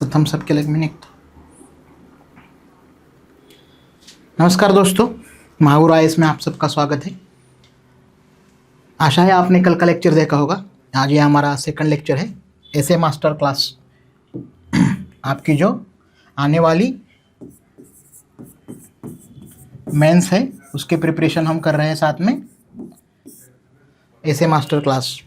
हम सबके लिए एक मिनट। नमस्कार दोस्तों, महावीर आईएएस में आप सबका स्वागत है। आशा है आपने कल का लेक्चर देखा होगा। आज ये हमारा सेकंड लेक्चर है, एसए मास्टर क्लास। आपकी जो आने वाली मेंस है उसके प्रिपरेशन हम कर रहे हैं साथ में एसए मास्टर क्लास।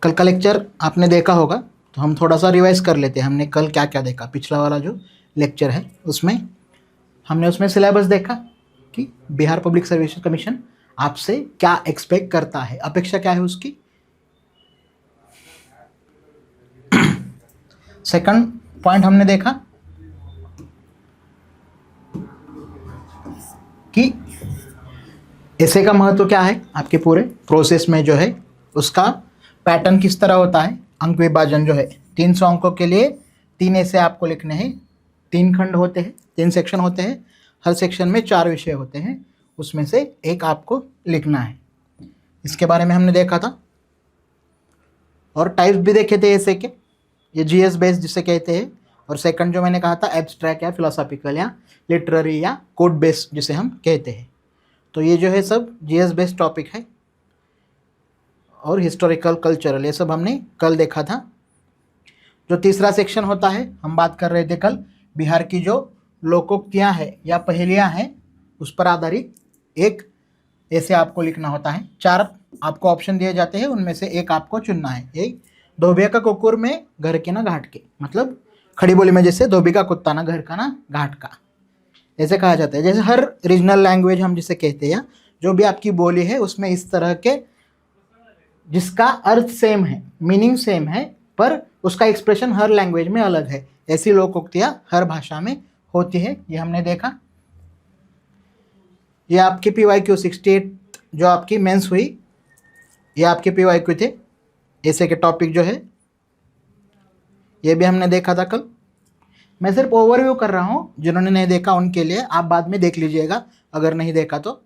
कल का लेक्चर आपने देखा होगा तो हम थोड़ा सा रिवाइज कर लेते हैं। हमने कल क्या क्या देखा, पिछला वाला जो लेक्चर है उसमें हमने उसमें सिलेबस देखा कि बिहार पब्लिक सर्विस कमीशन आपसे क्या एक्सपेक्ट करता है, अपेक्षा क्या है उसकी। सेकंड पॉइंट हमने देखा कि एसे का महत्व क्या है, आपके पूरे प्रोसेस में जो है उसका पैटर्न किस तरह होता है। अंक विभाजन जो है 300 अंकों के लिए 3 ऐसे आपको लिखने हैं। 3 खंड होते हैं, 3 सेक्शन होते हैं, हर सेक्शन में 4 विषय होते हैं, उसमें से एक आपको लिखना है। इसके बारे में हमने देखा था और टाइप्स भी देखे थे ऐसे के, ये जीएस बेस्ड जिसे कहते हैं, और सेकंड जो मैंने कहा था एब्स्ट्रैक्ट या फिलोसॉफिकल या लिटरेरी या कोड बेस्ड जिसे हम कहते हैं। तो ये जो है सब जीएस बेस्ड टॉपिक है और हिस्टोरिकल कल्चरल ये सब हमने कल देखा था। जो तीसरा सेक्शन होता है, हम बात कर रहे थे कल बिहार की जो लोकोक्तियाँ हैं या पहेलियाँ हैं उस पर आधारित एक ऐसे आपको लिखना होता है। 4 आपको ऑप्शन दिए जाते हैं, उनमें से एक आपको चुनना है। एक धोबे का कुकुर में घर के ना घाट के, मतलब खड़ी बोली में जैसे धोबी का कुत्ता ना घर का ना घाट का, ऐसे कहा जाता है। जैसे हर रीजनल लैंग्वेज हम जिसे कहते हैं या जो भी आपकी बोली है उसमें इस तरह के जिसका अर्थ सेम है, मीनिंग सेम है, पर उसका एक्सप्रेशन हर लैंग्वेज में अलग है, ऐसी लोकोक्तियाँ हर भाषा में होती है। ये हमने देखा। ये आपके PYQ 68 जो आपकी मेंस हुई, ये आपके PYQ थे। ऐसे के टॉपिक जो है ये भी हमने देखा था कल। मैं सिर्फ ओवरव्यू कर रहा हूँ, जिन्होंने नहीं देखा उनके लिए, आप बाद में देख लीजिएगा अगर नहीं देखा तो।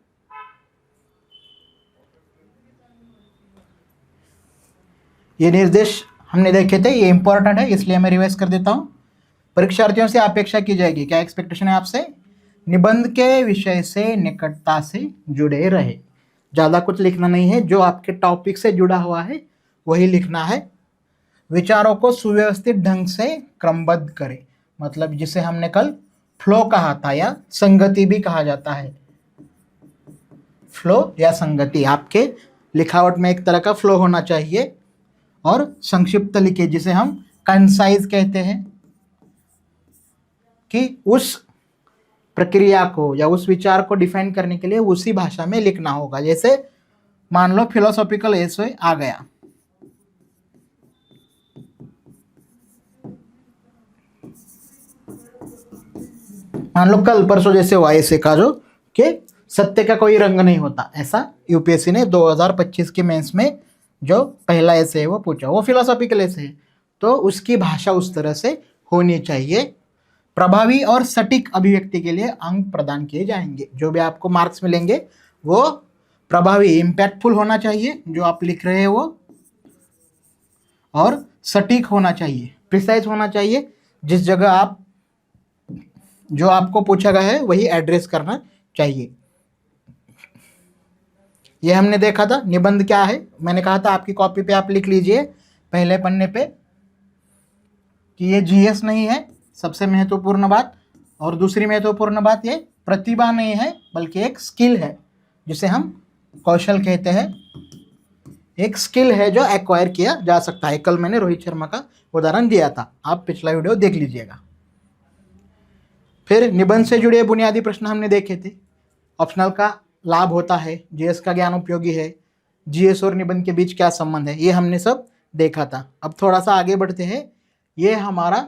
ये निर्देश हमने देखे थे, ये इंपॉर्टेंट है इसलिए मैं रिवाइज कर देता हूँ। परीक्षार्थियों से अपेक्षा की जाएगी, क्या एक्सपेक्टेशन है आपसे, निबंध के विषय से निकटता से जुड़े रहे। ज़्यादा कुछ लिखना नहीं है, जो आपके टॉपिक से जुड़ा हुआ है वही लिखना है। विचारों को सुव्यवस्थित ढंग से क्रमबद्ध करें, मतलब जिसे हमने कल फ्लो कहा था या संगति भी कहा जाता है। फ्लो या संगति, आपके लिखावट में एक तरह का फ्लो होना चाहिए। और संक्षिप्त लिखे जिसे हम कंसाइज कहते हैं, कि उस प्रक्रिया को या उस विचार को डिफाइन करने के लिए उसी भाषा में लिखना होगा। जैसे मान लो फिलोसॉफिकल एसे आ गया, मान लो कल परसों जैसे हुआ ऐसे का जो कि सत्य का कोई रंग नहीं होता, ऐसा यूपीएससी ने 2025 के मेंस में जो पहला ऐसे है वो पूछा, वो फिलोसॉफिकल ऐसे है, तो उसकी भाषा उस तरह से होनी चाहिए। प्रभावी और सटीक अभिव्यक्ति के लिए अंक प्रदान किए जाएंगे। जो भी आपको मार्क्स मिलेंगे वो प्रभावी, इम्पैक्टफुल होना चाहिए जो आप लिख रहे हैं वो, और सटीक होना चाहिए, प्रिसाइज होना चाहिए। जिस जगह आप जो आपको पूछा गया है वही एड्रेस करना चाहिए। ये हमने देखा था। निबंध क्या है, मैंने कहा था आपकी कॉपी पे आप लिख लीजिए पहले पन्ने पे कि ये जीएस नहीं है, सबसे महत्वपूर्ण बात। और दूसरी महत्वपूर्ण बात, ये प्रतिभा नहीं है बल्कि एक स्किल है, जिसे हम कौशल कहते हैं। एक स्किल है जो एक्वायर किया जा सकता है। कल मैंने रोहित शर्मा का उदाहरण दिया था, आप पिछला वीडियो देख लीजिएगा। फिर निबंध से जुड़े बुनियादी प्रश्न हमने देखे थे। ऑप्शनल का लाभ होता है, जीएस का ज्ञान उपयोगी है, जीएस और निबंध के बीच क्या संबंध है, ये हमने सब देखा था। अब थोड़ा सा आगे बढ़ते हैं। ये हमारा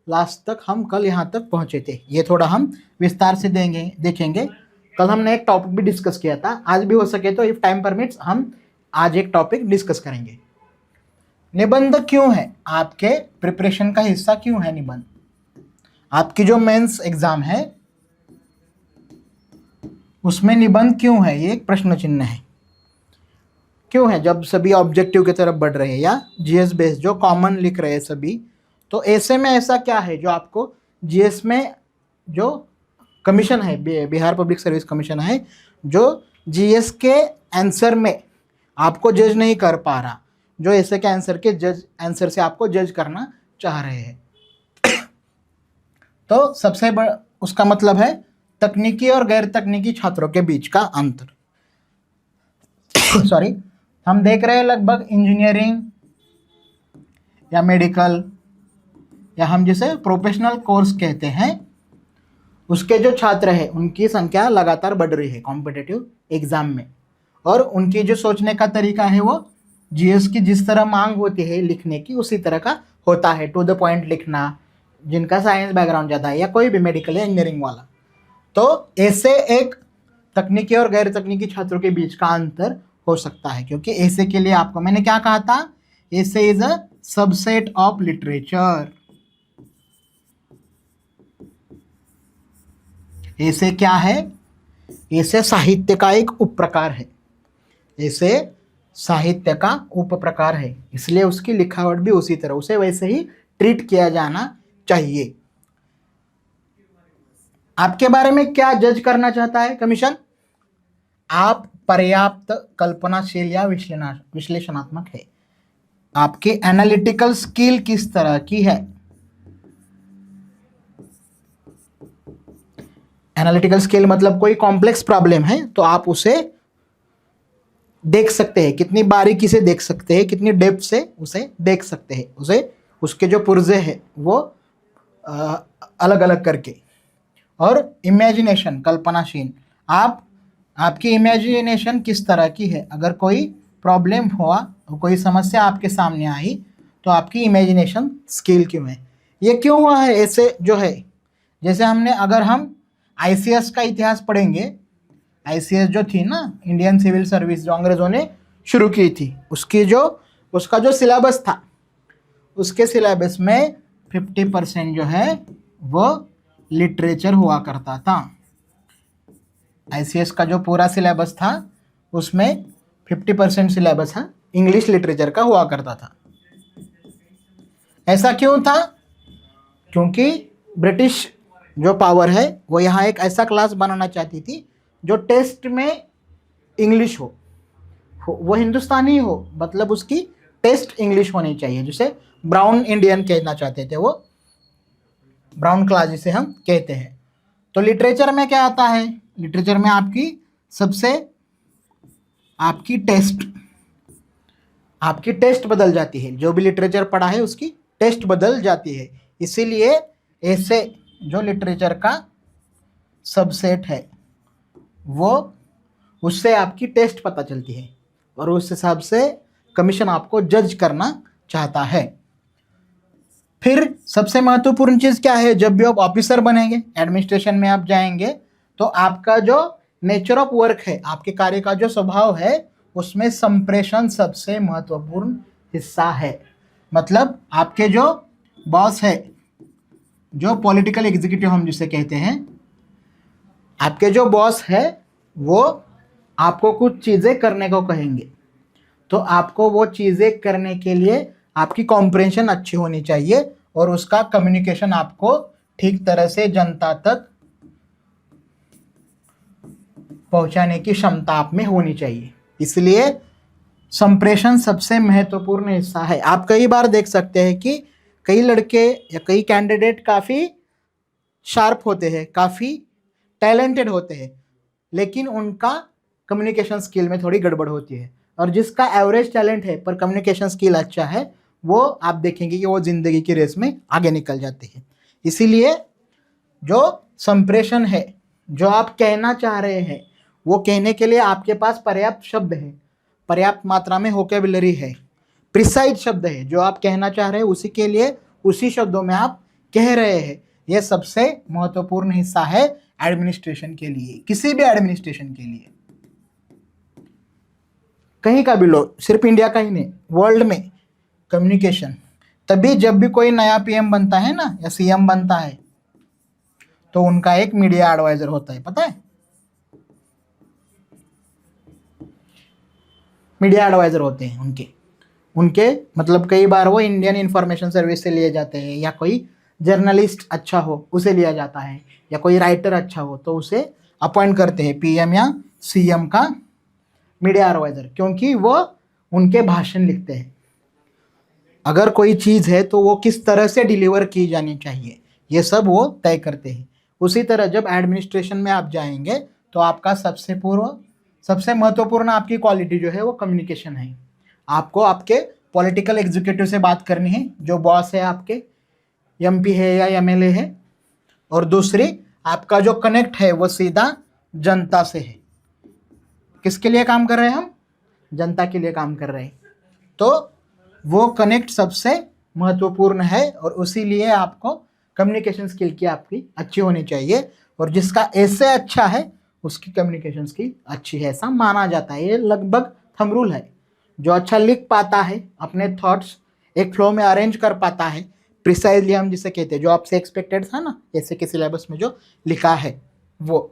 लास्ट तक हम कल यहाँ तक पहुँचे थे, ये थोड़ा हम विस्तार से देखेंगे। कल हमने एक टॉपिक भी डिस्कस किया था, आज भी हो सके तो इफ टाइम परमिट्स हम आज एक टॉपिक डिस्कस करेंगे। निबंध क्यों है, आपके प्रिपरेशन का हिस्सा क्यों है निबंध। आपकी जो मेंस एग्जाम है उसमें निबंध क्यों है, ये एक प्रश्न चिन्ह है। क्यों है, जब सभी ऑब्जेक्टिव की तरफ बढ़ रहे हैं या जीएस बेस्ड जो कॉमन लिख रहे हैं सभी, तो ऐसे में ऐसा क्या है जो आपको जीएस में जो कमीशन है, बिहार पब्लिक सर्विस कमीशन है, जो जीएस के आंसर में आपको जज नहीं कर पा रहा, जो ऐसे के आंसर से आपको जज करना चाह रहे हैं। तो सबसे बड़ा उसका मतलब है तकनीकी और गैर तकनीकी छात्रों के बीच का अंतर। सॉरी, हम देख रहे हैं लगभग इंजीनियरिंग या मेडिकल या हम जिसे प्रोफेशनल कोर्स कहते हैं, उसके जो छात्र हैं उनकी संख्या लगातार बढ़ रही है कॉम्पिटिटिव एग्जाम में, और उनकी जो सोचने का तरीका है वो जीएस की जिस तरह मांग होती है लिखने की उसी तरह का होता है, टू द पॉइंट लिखना, जिनका साइंस बैकग्राउंड ज़्यादा है या कोई भी मेडिकल या इंजीनियरिंग वाला। तो ऐसे एक तकनीकी और गैर तकनीकी छात्रों के बीच का अंतर हो सकता है, क्योंकि ऐसे के लिए आपको मैंने क्या कहा था, ऐसे is a subset of literature. ऐसे क्या है, ऐसे साहित्य का एक उप प्रकार है, ऐसे साहित्य का उप प्रकार है, इसलिए उसकी लिखावट भी उसी तरह, उसे वैसे ही ट्रीट किया जाना चाहिए। आपके बारे में क्या जज करना चाहता है कमीशन? आप पर्याप्त कल्पनाशील या विश्लेषणात्मक है, आपकी एनालिटिकल स्किल किस तरह की है। एनालिटिकल स्किल मतलब कोई कॉम्प्लेक्स प्रॉब्लम है तो आप उसे देख सकते हैं, कितनी बारीकी से देख सकते हैं, कितनी डेप्थ से उसे देख सकते हैं, उसे उसके जो पुर्जे हैं वो अलग अलग करके। और इमेजिनेशन, कल्पनाशील, आपकी इमेजिनेशन किस तरह की है, अगर कोई प्रॉब्लम हुआ, कोई समस्या आपके सामने आई तो आपकी इमेजिनेशन स्किल क्यों है, ये क्यों हुआ है ऐसे जो है। जैसे अगर हम आईसीएस का इतिहास पढ़ेंगे, आईसीएस जो थी ना, इंडियन सिविल सर्विस, जो अंग्रेजों ने शुरू की थी, उसका जो सिलेबस था, उसके सिलेबस में 50% जो है वो लिटरेचर हुआ करता था। आईसीएस का जो पूरा सिलेबस था उसमें 50% सिलेबस है इंग्लिश लिटरेचर का हुआ करता था। ऐसा क्यों था? क्योंकि ब्रिटिश जो पावर है वो यहाँ एक ऐसा क्लास बनाना चाहती थी जो टेस्ट में इंग्लिश हो, वो हिंदुस्तानी हो, मतलब उसकी टेस्ट इंग्लिश होनी चाहिए, जिसे ब्राउन इंडियन कहना चाहते थे, वो ब्राउन क्लास जिसे हम कहते हैं। तो लिटरेचर में क्या आता है, लिटरेचर में आपकी टेस्ट बदल जाती है, जो भी लिटरेचर पढ़ा है उसकी टेस्ट बदल जाती है। इसीलिए ऐसे जो लिटरेचर का सबसेट है वो, उससे आपकी टेस्ट पता चलती है और उस हिसाब से कमीशन आपको जज करना चाहता है। फिर सबसे महत्वपूर्ण चीज़ क्या है, जब भी आप ऑफिसर बनेंगे, एडमिनिस्ट्रेशन में आप जाएंगे, तो आपका जो नेचर ऑफ वर्क है, आपके कार्य का जो स्वभाव है, उसमें संप्रेषण सबसे महत्वपूर्ण हिस्सा है। मतलब आपके जो बॉस है, जो पॉलिटिकल एग्जीक्यूटिव हम जिसे कहते हैं, आपके जो बॉस है वो आपको कुछ चीज़ें करने को कहेंगे, तो आपको वो चीज़ें करने के लिए आपकी कॉम्प्रेhension अच्छी होनी चाहिए और उसका कम्युनिकेशन आपको ठीक तरह से जनता तक पहुंचाने की क्षमता आप में होनी चाहिए। इसलिए संप्रेषण सबसे महत्वपूर्ण हिस्सा है। आप कई बार देख सकते हैं कि कई लड़के या कई कैंडिडेट काफ़ी शार्प होते हैं, काफ़ी टैलेंटेड होते हैं, लेकिन उनका कम्युनिकेशन स्किल में थोड़ी गड़बड़ होती है, और जिसका एवरेज टैलेंट है पर कम्युनिकेशन स्किल अच्छा है, वो आप देखेंगे कि वो ज़िंदगी की रेस में आगे निकल जाते हैं। इसीलिए जो संप्रेषण है, जो आप कहना चाह रहे हैं, वो कहने के लिए आपके पास पर्याप्त शब्द है, पर्याप्त मात्रा में वोकैबुलरी है, प्रिसाइज शब्द है, जो आप कहना चाह रहे हैं उसी के लिए उसी शब्दों में आप कह रहे हैं। यह सबसे महत्वपूर्ण हिस्सा है एडमिनिस्ट्रेशन के लिए, किसी भी एडमिनिस्ट्रेशन के लिए, कहीं का भी लो, सिर्फ इंडिया का ही नहीं, वर्ल्ड में कम्युनिकेशन। तभी जब भी कोई नया पीएम बनता है ना या सीएम बनता है तो उनका एक मीडिया एडवाइजर होता है, पता है, मीडिया एडवाइजर होते हैं उनके, उनके मतलब कई बार वो इंडियन इंफॉर्मेशन सर्विस से लिए जाते हैं, या कोई जर्नलिस्ट अच्छा हो उसे लिया जाता है, या कोई राइटर अच्छा हो तो उसे अपॉइंट करते हैं पीएम या सीएम का मीडिया एडवाइजर, क्योंकि वो उनके भाषण लिखते हैं। अगर कोई चीज़ है तो वो किस तरह से डिलीवर की जानी चाहिए, ये सब वो तय करते हैं। उसी तरह जब एडमिनिस्ट्रेशन में आप जाएंगे तो आपका सबसे महत्वपूर्ण आपकी क्वालिटी जो है वो कम्युनिकेशन है। आपको आपके पॉलिटिकल एग्जीक्यूटिव से बात करनी है, जो बॉस है आपके, एमपी है या एमएलए है, और दूसरी आपका जो कनेक्ट है वो सीधा जनता से है। किसके लिए काम कर रहे हैं हम? जनता के लिए काम कर रहे हैं। तो वो कनेक्ट सबसे महत्वपूर्ण है, और उसी लिए आपको कम्युनिकेशन स्किल की आपकी अच्छी होनी चाहिए, और जिसका ऐसे अच्छा है उसकी कम्युनिकेशन स्किल अच्छी है, ऐसा माना जाता है। ये लगभग थंब रूल है। जो अच्छा लिख पाता है, अपने थॉट्स एक फ्लो में अरेंज कर पाता है प्रिसाइजली, हम जिसे कहते हैं, जो आपसे एक्सपेक्टेड था ना ऐसे के सिलेबस में जो लिखा है वो।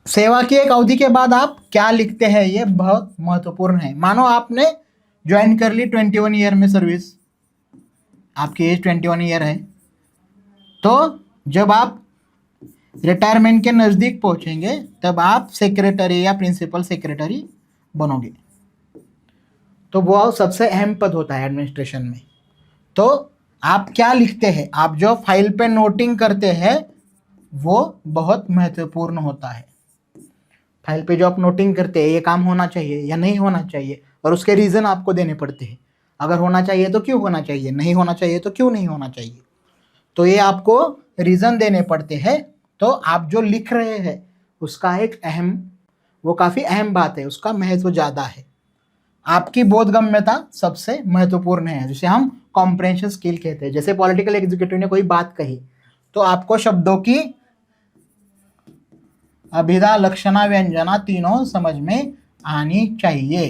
सेवा की एक अवधि के बाद आप क्या लिखते हैं ये बहुत महत्वपूर्ण है। मानो आपने ज्वाइन कर ली 21 ईयर में सर्विस, आपकी एज 21 ईयर है, तो जब आप रिटायरमेंट के नज़दीक पहुंचेंगे तब आप सेक्रेटरी या प्रिंसिपल सेक्रेटरी बनोगे। तो वो सबसे अहम पद होता है एडमिनिस्ट्रेशन में। तो आप क्या लिखते हैं, आप जो फाइल पे नोटिंग करते हैं वो बहुत महत्वपूर्ण होता है। फाइल पे जो आप नोटिंग करते हैं ये काम होना चाहिए या नहीं होना चाहिए, और उसके रीज़न आपको देने पड़ते हैं। अगर होना चाहिए तो क्यों होना चाहिए, नहीं होना चाहिए तो क्यों नहीं होना चाहिए, तो ये आपको रीज़न देने पड़ते हैं। तो आप जो लिख रहे हैं उसका एक वो काफ़ी अहम बात है, उसका महत्व ज़्यादा है। आपकी बोधगम्यता सबसे महत्वपूर्ण है, जिसे हम कॉम्प्रेhension स्किल कहते हैं। जैसे पॉलिटिकल एग्जीक्यूटिव ने कोई बात कही तो आपको शब्दों की अभिधा लक्षणा व्यंजना तीनों समझ में आनी चाहिए।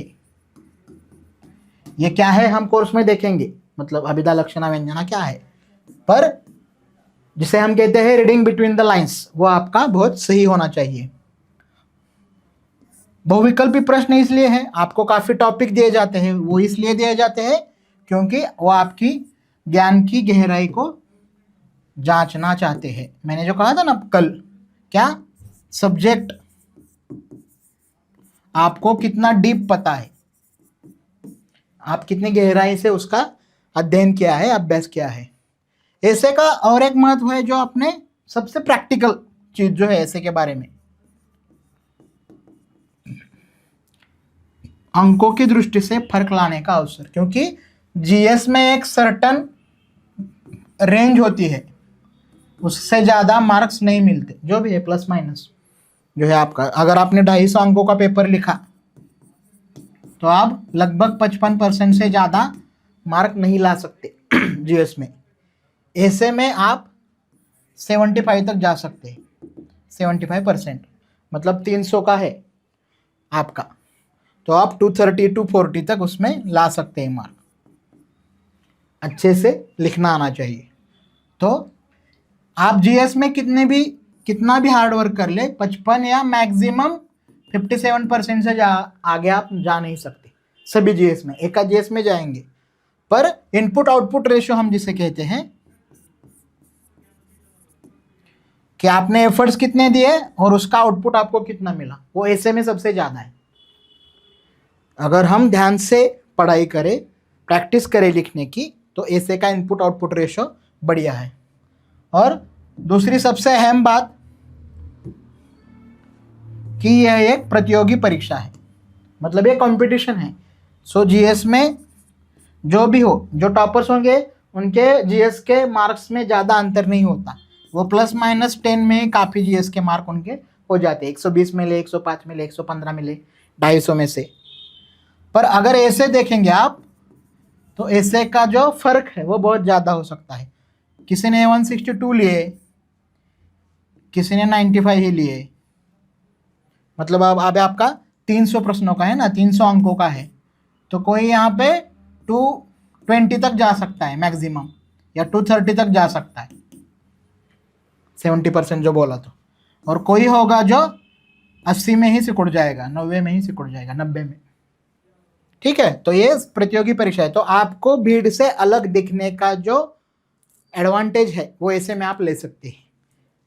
ये क्या है हम कोर्स में देखेंगे, मतलब अभिधा लक्षणा व्यंजना क्या है, पर जिसे हम कहते हैं रीडिंग बिटवीन द लाइंस, वो आपका बहुत सही होना चाहिए। बहुविकल्पी प्रश्न इसलिए है, आपको काफ़ी टॉपिक दिए जाते हैं, वो इसलिए दिए जाते हैं क्योंकि वो आपकी ज्ञान की गहराई को जांचना चाहते हैं। मैंने जो कहा था ना कल, क्या सब्जेक्ट आपको कितना डीप पता है, आप कितनी गहराई से उसका अध्ययन किया है, अभ्यास किया है। ऐसे का और एक महत्व है जो आपने सबसे प्रैक्टिकल चीज जो है ऐसे के बारे में, अंकों की दृष्टि से फर्क लाने का अवसर। क्योंकि जीएस में एक सर्टन रेंज होती है, उससे ज़्यादा मार्क्स नहीं मिलते, जो भी है प्लस माइनस जो है आपका। अगर आपने 250 अंकों का पेपर लिखा तो आप लगभग 55% से ज़्यादा मार्क नहीं ला सकते जीएस में। ऐसे में आप 75 तक जा सकते हैं, 75%, मतलब 300 का है आपका, तो आप 230 240 तक उसमें ला सकते हैं मार्क। अच्छे से लिखना आना चाहिए। तो आप जीएस में कितना भी हार्ड वर्क कर ले, 55 या मैक्सिमम 57% से आगे आप जा नहीं सकते सभी जीएस में। एक जीएस में जाएंगे, पर इनपुट आउटपुट रेशियो हम जिसे कहते हैं कि आपने एफर्ट्स कितने दिए और उसका आउटपुट आपको कितना मिला, वो ऐसे में सबसे ज़्यादा है। अगर हम ध्यान से पढ़ाई करें, प्रैक्टिस करें लिखने की, तो ऐसे का इनपुट आउटपुट रेशियो बढ़िया है। और दूसरी सबसे अहम बात कि यह एक प्रतियोगी परीक्षा है, मतलब ये कंपटीशन है। सो जीएस में जो भी हो, जो टॉपर्स होंगे उनके जीएस के मार्क्स में ज़्यादा अंतर नहीं होता, वो +-10 में काफ़ी जीएस के मार्क उनके हो जाते हैं। 120 मिले, 105 मिले, 115 मिले 250 में से। पर अगर ऐसे देखेंगे आप तो ऐसे का जो फर्क है वो बहुत ज़्यादा हो सकता है। किसी ने 162 लिए, किसी ने 95 ही लिए, मतलब अब आपका 300 प्रश्नों का है ना, 300 अंकों का है, तो कोई यहाँ पे 220 तक जा सकता है मैक्सिमम, या 230 तक जा सकता है, 70% जो बोला तो। और कोई होगा जो 80 में ही सिकुड़ जाएगा, 90 में ही सिकुड़ जाएगा, 90 में। ठीक है, तो ये प्रतियोगी परीक्षा है। तो आपको भीड़ से अलग दिखने का जो एडवांटेज है वो ऐसे में आप ले सकते हैं।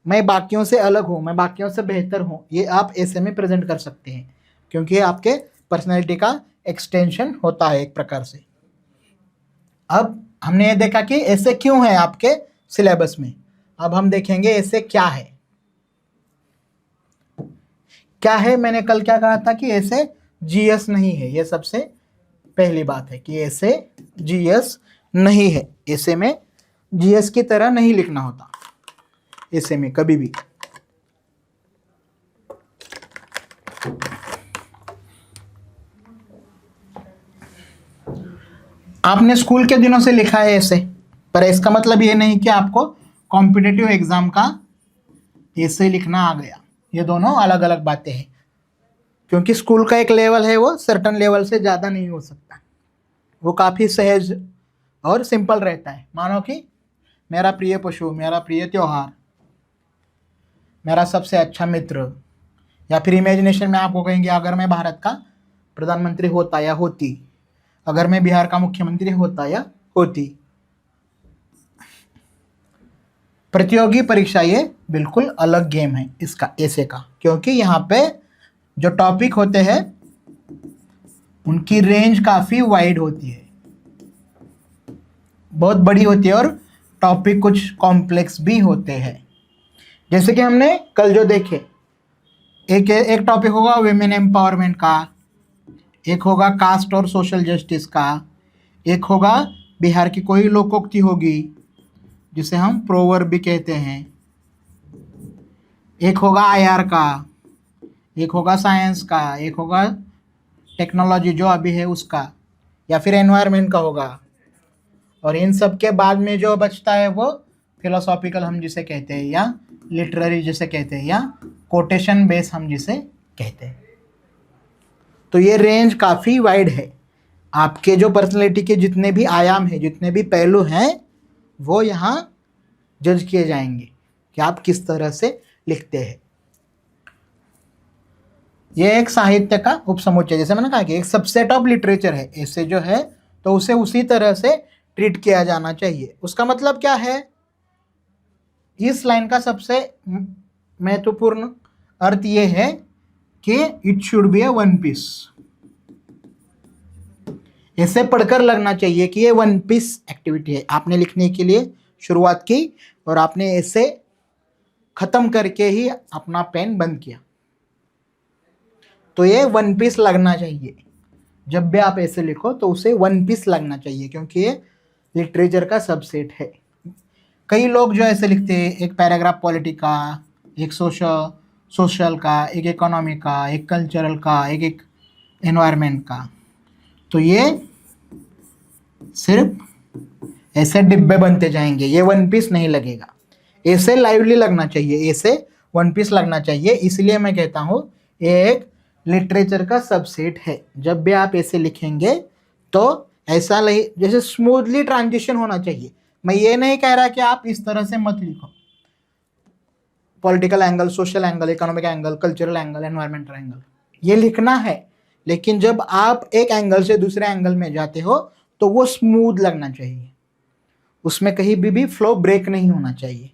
मैं बाकियों से अलग हूँ, मैं बाकियों से बेहतर हूँ, ये आप ऐसे में प्रेजेंट कर सकते हैं, क्योंकि ये आपके पर्सनैलिटी का एक्सटेंशन होता है एक प्रकार से। अब हमने ये देखा कि ऐसे क्यों है आपके सिलेबस में। अब हम देखेंगे ऐसे क्या है। क्या है, मैंने कल क्या कहा था कि ऐसे जीएस नहीं है। ये सबसे पहली बात है कि ऐसे जीएस नहीं है। ऐसे में जीएस की तरह नहीं लिखना होता ऐसे में कभी भी। आपने स्कूल के दिनों से लिखा है ऐसे, पर इसका मतलब ये नहीं कि आपको कॉम्पिटिटिव एग्जाम का ऐसे लिखना आ गया। ये दोनों अलग अलग बातें हैं, क्योंकि स्कूल का एक लेवल है, वो सर्टन लेवल से ज़्यादा नहीं हो सकता। वो काफ़ी सहज और सिंपल रहता है। मानो कि मेरा प्रिय पशु, मेरा प्रिय त्योहार, मेरा सबसे अच्छा मित्र, या फिर इमेजिनेशन में आपको कहेंगे अगर मैं भारत का प्रधानमंत्री होता या होती, अगर मैं बिहार का मुख्यमंत्री होता या होती। प्रतियोगी परीक्षा ये बिल्कुल अलग गेम है इसका ऐसे का, क्योंकि यहाँ पे जो टॉपिक होते हैं उनकी रेंज काफ़ी वाइड होती है, बहुत बड़ी होती है, और टॉपिक कुछ कॉम्प्लेक्स भी होते हैं। जैसे कि हमने कल जो देखे, एक टॉपिक होगा विमेन एम्पावरमेंट का, एक होगा कास्ट और सोशल जस्टिस का, एक होगा बिहार की कोई लोकोक्ति होगी जिसे हम प्रोवर्ब भी कहते हैं, एक होगा आईआर का, एक होगा साइंस का, एक होगा टेक्नोलॉजी जो अभी है उसका, या फिर एनवायरनमेंट का होगा। और इन सब के बाद में जो बचता है वो फिलोसॉफिकल हम जिसे कहते हैं, या लिटरेरी जिसे कहते हैं, या कोटेशन बेस हम जिसे कहते हैं। तो ये रेंज काफ़ी वाइड है। आपके जो पर्सनैलिटी के जितने भी आयाम हैं, जितने भी पहलू हैं, वो यहाँ जज किए जाएंगे कि आप किस तरह से लिखते हैं। ये एक साहित्य का उपसमुच्चय, जैसे मैंने कहा कि एक सबसेट ऑफ लिटरेचर है। ऐसे जो है तो उसे उसी तरह से ट्रीट किया जाना चाहिए। उसका मतलब क्या है, इस लाइन का सबसे महत्वपूर्ण अर्थ ये है कि it should be a one piece. ऐसे पढ़कर लगना चाहिए कि ये वन पीस एक्टिविटी है। आपने लिखने के लिए शुरुआत की और आपने ऐसे खत्म करके ही अपना पेन बंद किया, तो ये वन पीस लगना चाहिए। जब भी आप ऐसे लिखो तो उसे वन पीस लगना चाहिए, क्योंकि ये लिटरेचर का सबसेट है। कई लोग जो ऐसे लिखते हैं, एक पैराग्राफ पॉलिटी का, एक सोशल का, एक इकोनॉमी का, एक कल्चरल का, एक एनवायरनमेंट का। तो ये सिर्फ ऐसे डिब्बे बनते जाएंगे, ये वन पीस नहीं लगेगा। ऐसे लाइवली लगना चाहिए, ऐसे वन पीस लगना चाहिए। इसलिए मैं कहता हूँ ये एक लिटरेचर का सबसेट है। जब भी आप ऐसे लिखेंगे तो ऐसा जैसे स्मूथली ट्रांजिशन होना चाहिए। मैं ये नहीं कह रहा कि आप इस तरह से मत लिखो, political angle, social angle, economic angle, cultural angle, environmental angle, ये लिखना है। लेकिन जब आप एक एंगल से दूसरे एंगल में जाते हो तो वो स्मूथ लगना चाहिए, उसमें कहीं भी फ्लो ब्रेक नहीं होना चाहिए,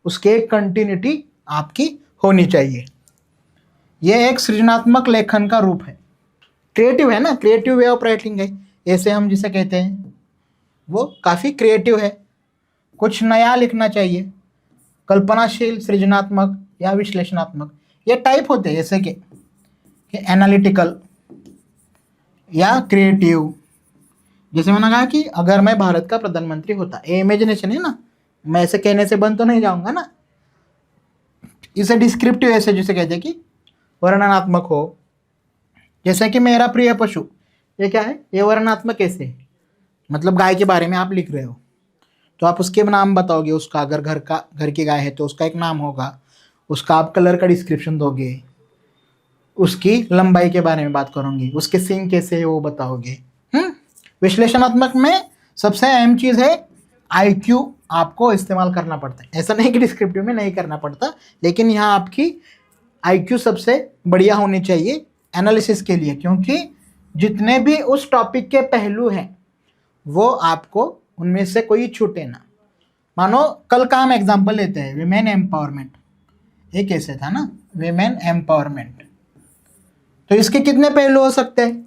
उसके एक कंटिन्यूटी आपकी होनी चाहिए। यह एक सृजनात्मक लेखन का रूप है, क्रिएटिव है ना, क्रिएटिव वे ऑफ राइटिंग है। ऐसे हम जिसे कहते हैं वो काफ़ी क्रिएटिव है, कुछ नया लिखना चाहिए, कल्पनाशील, सृजनात्मक या विश्लेषणात्मक, ये टाइप होते हैं जैसे कि एनालिटिकल या क्रिएटिव। जैसे मैंने कहा कि अगर मैं भारत का प्रधानमंत्री होता, ये इमेजिनेशन है ना, मैं ऐसे कहने से बंद तो नहीं जाऊंगा ना। इसे डिस्क्रिप्टिव ऐसे जिसे कहते हैं कि वर्णनात्मक हो, जैसे कि मेरा प्रिय पशु, ये क्या है, ये वर्णनात्मक कैसे है, मतलब गाय के बारे में आप लिख रहे हो तो आप उसके नाम बताओगे, उसका अगर घर की गाय है तो उसका एक नाम होगा, उसका आप कलर का डिस्क्रिप्शन दोगे, उसकी लंबाई के बारे में बात करोगे, उसके सींग कैसे है वो बताओगे। विश्लेषणात्मक में सबसे अहम चीज़ है IQ, आपको इस्तेमाल करना पड़ता है। ऐसा नहीं कि डिस्क्रिप्टिव में नहीं करना पड़ता, लेकिन यहाँ आपकी आईक्यू सबसे बढ़िया होनी चाहिए एनालिसिस के लिए, क्योंकि जितने भी उस टॉपिक के पहलू हैं वो आपको उनमें से कोई छूटे ना। मानो कल का हम एग्जांपल लेते हैं विमेन एम्पावरमेंट, एक ऐसे था ना विमेन एम्पावरमेंट, तो इसके कितने पहलू हो सकते हैं?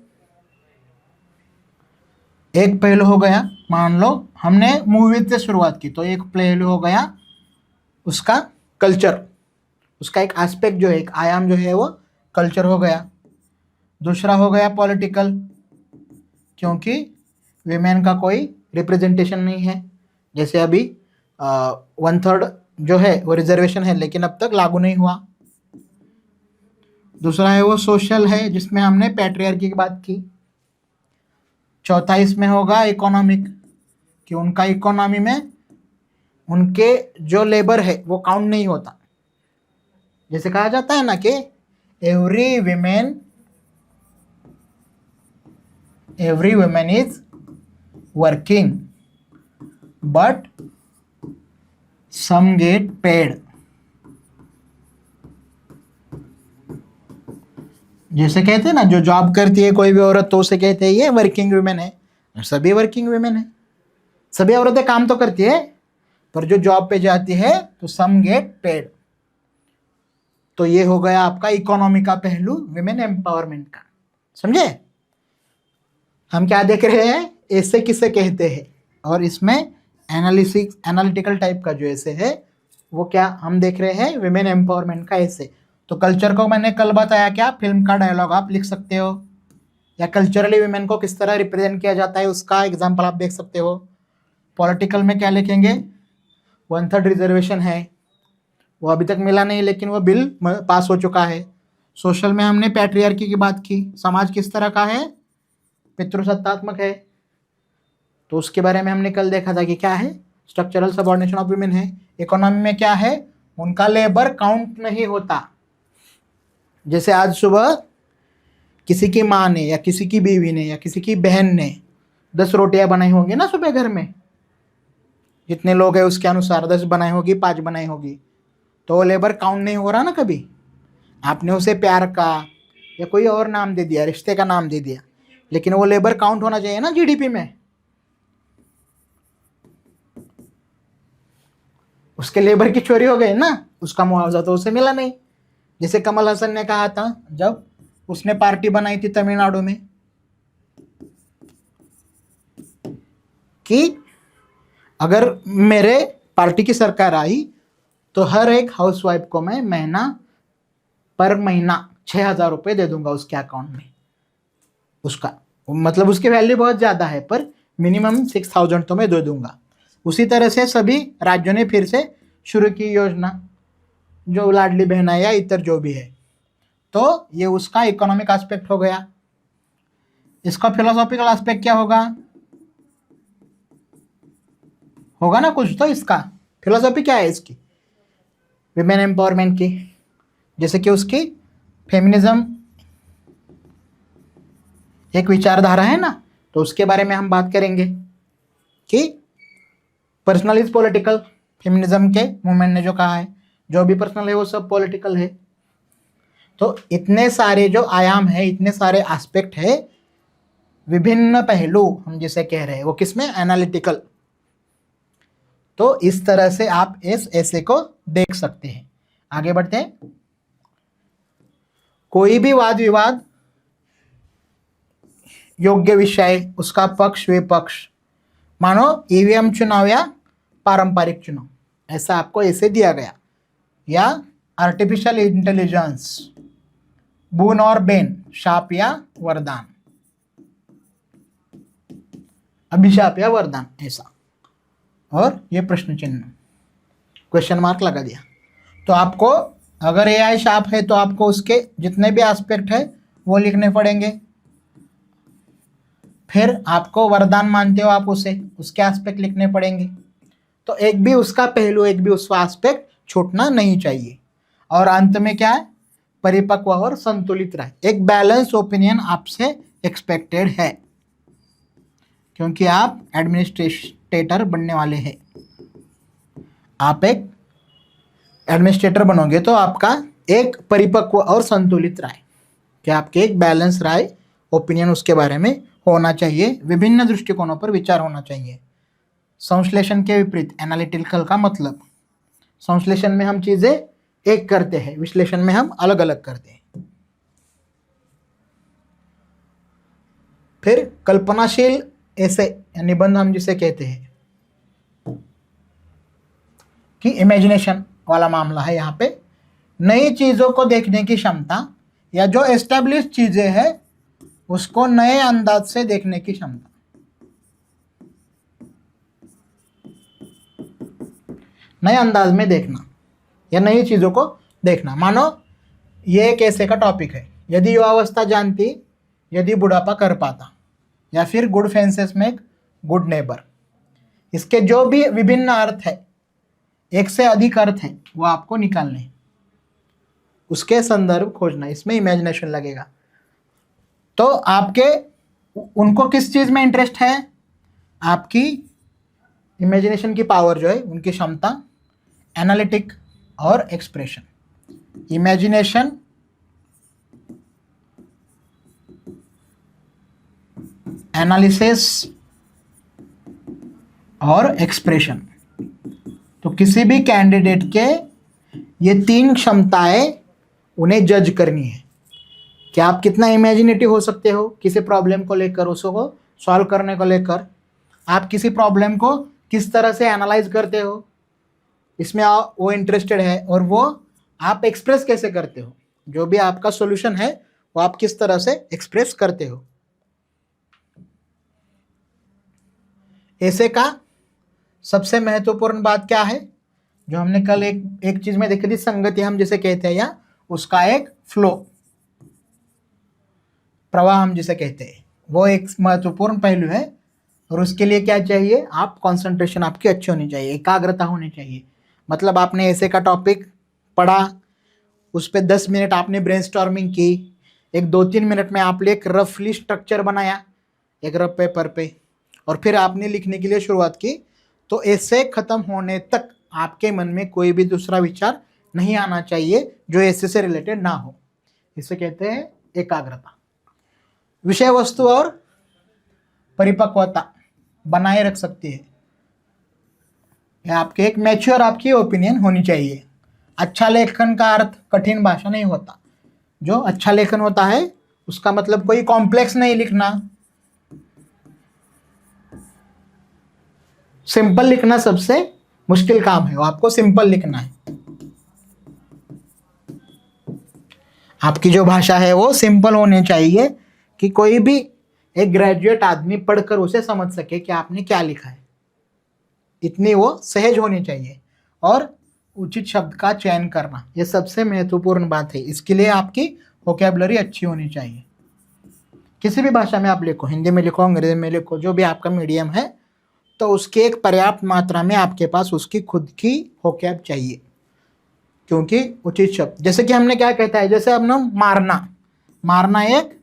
एक पहलू हो गया, मान लो हमने मूवी से शुरुआत की तो एक पहलू हो गया उसका कल्चर, उसका एक एस्पेक्ट जो है, एक आयाम जो है वो कल्चर हो गया। दूसरा हो गया पॉलिटिकल, क्योंकि विमेन का कोई रिप्रेजेंटेशन नहीं है, जैसे अभी 1/3 जो है वो रिजर्वेशन है लेकिन अब तक लागू नहीं हुआ। दूसरा है वो सोशल है, जिसमें हमने पैट्रियार्की की बात की। चौथा इसमें होगा इकोनॉमिक, कि उनका इकोनॉमी में उनके जो लेबर है वो काउंट नहीं होता। जैसे कहा जाता है ना कि every women is working but some get paid. जैसे कहते हैं ना, जो जॉब करती है कोई भी औरत तो उसे कहते हैं ये वर्किंग वुमेन है। सभी वर्किंग वुमेन है, सभी औरतें काम तो करती है, पर जो जॉब पे जाती है तो सम गेट पेड। तो ये हो गया आपका इकोनॉमी का पहलू विमेन एम्पावरमेंट का। समझे? हम क्या देख रहे हैं, ऐसे किसे कहते हैं, और इसमें एनालिटिकल टाइप का जो ऐसे है वो क्या हम देख रहे हैं, विमेन एम्पावरमेंट का ऐसे। तो कल्चर को मैंने कल बताया, क्या फिल्म का डायलॉग आप लिख सकते हो, या कल्चरली विमेन को किस तरह रिप्रेजेंट किया जाता है उसका एग्जाम्पल आप देख सकते हो। पॉलिटिकल में क्या लिखेंगे, 1/3 रिजर्वेशन है, वो अभी तक मिला नहीं लेकिन वो बिल पास हो चुका है। सोशल में हमने पैट्रियार्की की बात की, समाज किस तरह का है, पितृसत्तात्मक है, तो उसके बारे में हमने कल देखा था कि क्या है, स्ट्रक्चरल सबऑर्डिनेशन ऑफ वुमेन है। इकोनॉमी में क्या है, उनका लेबर काउंट नहीं होता। जैसे आज सुबह किसी की माँ ने या किसी की बीवी ने या किसी की बहन ने 10 रोटियां बनाई होंगी ना सुबह घर में, जितने लोग हैं उसके अनुसार 10 बनाई होगी, 5 बनाई होगी, तो वो लेबर काउंट नहीं हो रहा ना। कभी आपने उसे प्यार का या कोई और नाम दे दिया, रिश्ते का नाम दे दिया, लेकिन वो लेबर काउंट होना चाहिए ना जीडीपी में। उसके लेबर की चोरी हो गई ना, उसका मुआवजा तो उसे मिला नहीं। जैसे कमल हसन ने कहा था जब उसने पार्टी बनाई थी तमिलनाडु में कि अगर मेरे पार्टी की सरकार आई तो हर एक हाउसवाइफ को मैं पर महीना 6,000 रुपये दे दूंगा उसके अकाउंट में। उसका मतलब उसकी वैल्यू बहुत ज़्यादा है, पर मिनिमम 6,000 तो मैं दे दूंगा। उसी तरह से सभी राज्यों ने फिर से शुरू की योजना, जो लाडली बहना या इतर जो भी है। तो ये उसका इकोनॉमिक एस्पेक्ट हो गया। इसका फिलोसॉफिकल एस्पेक्ट क्या होगा, होगा ना कुछ तो। इसका फिलोसॉफी क्या है इसकी, विमेन एम्पावरमेंट की, जैसे कि उसकी फेमिनिज्म एक विचारधारा है ना, तो उसके बारे में हम बात करेंगे कि पर्सनल इज पॉलिटिकल। फेमिनिज्म के मूवमेंट ने जो कहा है, जो भी पर्सनल है वो सब पॉलिटिकल है। तो इतने सारे जो आयाम है, इतने सारे एस्पेक्ट है, विभिन्न पहलू हम जिसे कह रहे हैं वो किसमें, एनालिटिकल। तो इस तरह से आप इस ऐसे को देख सकते हैं। आगे बढ़ते हैं। कोई भी वाद विवाद योग्य विषय, उसका पक्ष विपक्ष, मानो ईवीएम चुनाव या पारंपरिक चुनाव, ऐसा आपको ऐसे दिया गया, या आर्टिफिशियल इंटेलिजेंस, बून और बेन, शाप या वरदान, अभिशाप या वरदान, ऐसा। और ये प्रश्न चिन्ह, क्वेश्चन मार्क लगा दिया। तो आपको अगर एआई शाप है तो आपको उसके जितने भी एस्पेक्ट है वो लिखने पड़ेंगे। फिर आपको वरदान मानते हो आप उसे, उसके एस्पेक्ट लिखने पड़ेंगे। तो एक भी उसका पहलू, एक भी उसका एस्पेक्ट छूटना नहीं चाहिए। और अंत में क्या है, परिपक्व और संतुलित रहे। एक बैलेंस ओपिनियन आपसे एक्सपेक्टेड है, क्योंकि आप एडमिनिस्ट्रेटर बनने वाले हैं। आप एक एडमिनिस्ट्रेटर बनोगे तो आपका एक परिपक्व और संतुलित राय, कि आपके एक बैलेंस राय ओपिनियन उसके बारे में होना चाहिए, विभिन्न दृष्टिकोणों पर विचार होना चाहिए। संश्लेषण के विपरीत एनालिटिकल का मतलब, संश्लेषण में हम चीजें एक करते हैं, विश्लेषण में हम अलग अलग करते हैं। फिर कल्पनाशील ऐसे निबंध हम जिसे कहते हैं कि इमेजिनेशन वाला मामला है। यहाँ पे नई चीजों को देखने की क्षमता, या जो एस्टेब्लिश चीजें हैं उसको नए अंदाज से देखने की क्षमता। नए अंदाज में देखना या नई चीजों को देखना। मानो ये एक ऐसे का टॉपिक है, यदि युवावस्था जानती, यदि बुढ़ापा कर पाता, या फिर गुड फेंसेस में गुड नेबर। इसके जो भी विभिन्न अर्थ है, एक से अधिक अर्थ है, वो आपको निकालने, उसके संदर्भ खोजना, इसमें इमेजिनेशन लगेगा। तो आपके उनको किस चीज में इंटरेस्ट है, आपकी इमेजिनेशन की पावर जो है, उनकी क्षमता, एनालिटिक और एक्सप्रेशन। इमेजिनेशन, एनालिसिस और एक्सप्रेशन। तो किसी भी कैंडिडेट के ये तीन क्षमताएं उन्हें जज करनी है कि आप कितना इमेजिनेटिव हो सकते हो किसी प्रॉब्लम को लेकर, उसको सॉल्व करने को लेकर। आप किसी प्रॉब्लम को किस तरह से एनालाइज करते हो, इसमें वो इंटरेस्टेड है, और वो आप एक्सप्रेस कैसे करते हो, जो भी आपका सॉल्यूशन है वो आप किस तरह से एक्सप्रेस करते हो। ऐसे का सबसे महत्वपूर्ण बात क्या है, जो हमने कल एक चीज में देखी थी, संगति हम जिसे कहते हैं, या उसका एक फ्लो, प्रवाह हम जिसे कहते हैं, वो एक महत्वपूर्ण पहलू है। और उसके लिए क्या चाहिए, आप कंसंट्रेशन आपकी अच्छी होनी चाहिए, एकाग्रता होनी चाहिए। मतलब आपने ऐसे का टॉपिक पढ़ा, उस पर 10 मिनट आपने ब्रेनस्टॉर्मिंग की, एक 2-3 मिनट में आपने एक रफली स्ट्रक्चर बनाया एक रफ पेपर पे, और फिर आपने लिखने के लिए शुरुआत की। तो ऐसे खत्म होने तक आपके मन में कोई भी दूसरा विचार नहीं आना चाहिए जो ऐसे से रिलेटेड ना हो। इसे कहते हैं एकाग्रता। विषय वस्तु और परिपक्वता बनाए रख सकती है। यह आपके एक मैच्योर आपकी ओपिनियन होनी चाहिए। अच्छा लेखन का अर्थ कठिन भाषा नहीं होता। जो अच्छा लेखन होता है उसका मतलब कोई कॉम्प्लेक्स नहीं लिखना, सिंपल लिखना सबसे मुश्किल काम है, वो आपको सिंपल लिखना है। आपकी जो भाषा है वो सिंपल होनी चाहिए कि कोई भी एक ग्रेजुएट आदमी पढ़कर उसे समझ सके कि आपने क्या लिखा है, इतनी वो सहज होनी चाहिए। और उचित शब्द का चयन करना, ये सबसे महत्वपूर्ण बात है। इसके लिए आपकी वोकैबुलरी अच्छी होनी चाहिए। किसी भी भाषा में आप लिखो, हिंदी में लिखो, अंग्रेजी में लिखो, जो भी आपका मीडियम है, तो उसकी एक पर्याप्त मात्रा में आपके पास उसकी खुद की वोकैब चाहिए। क्योंकि उचित शब्द, जैसे कि हमने क्या कहता है, जैसे हमने मारना, मारना एक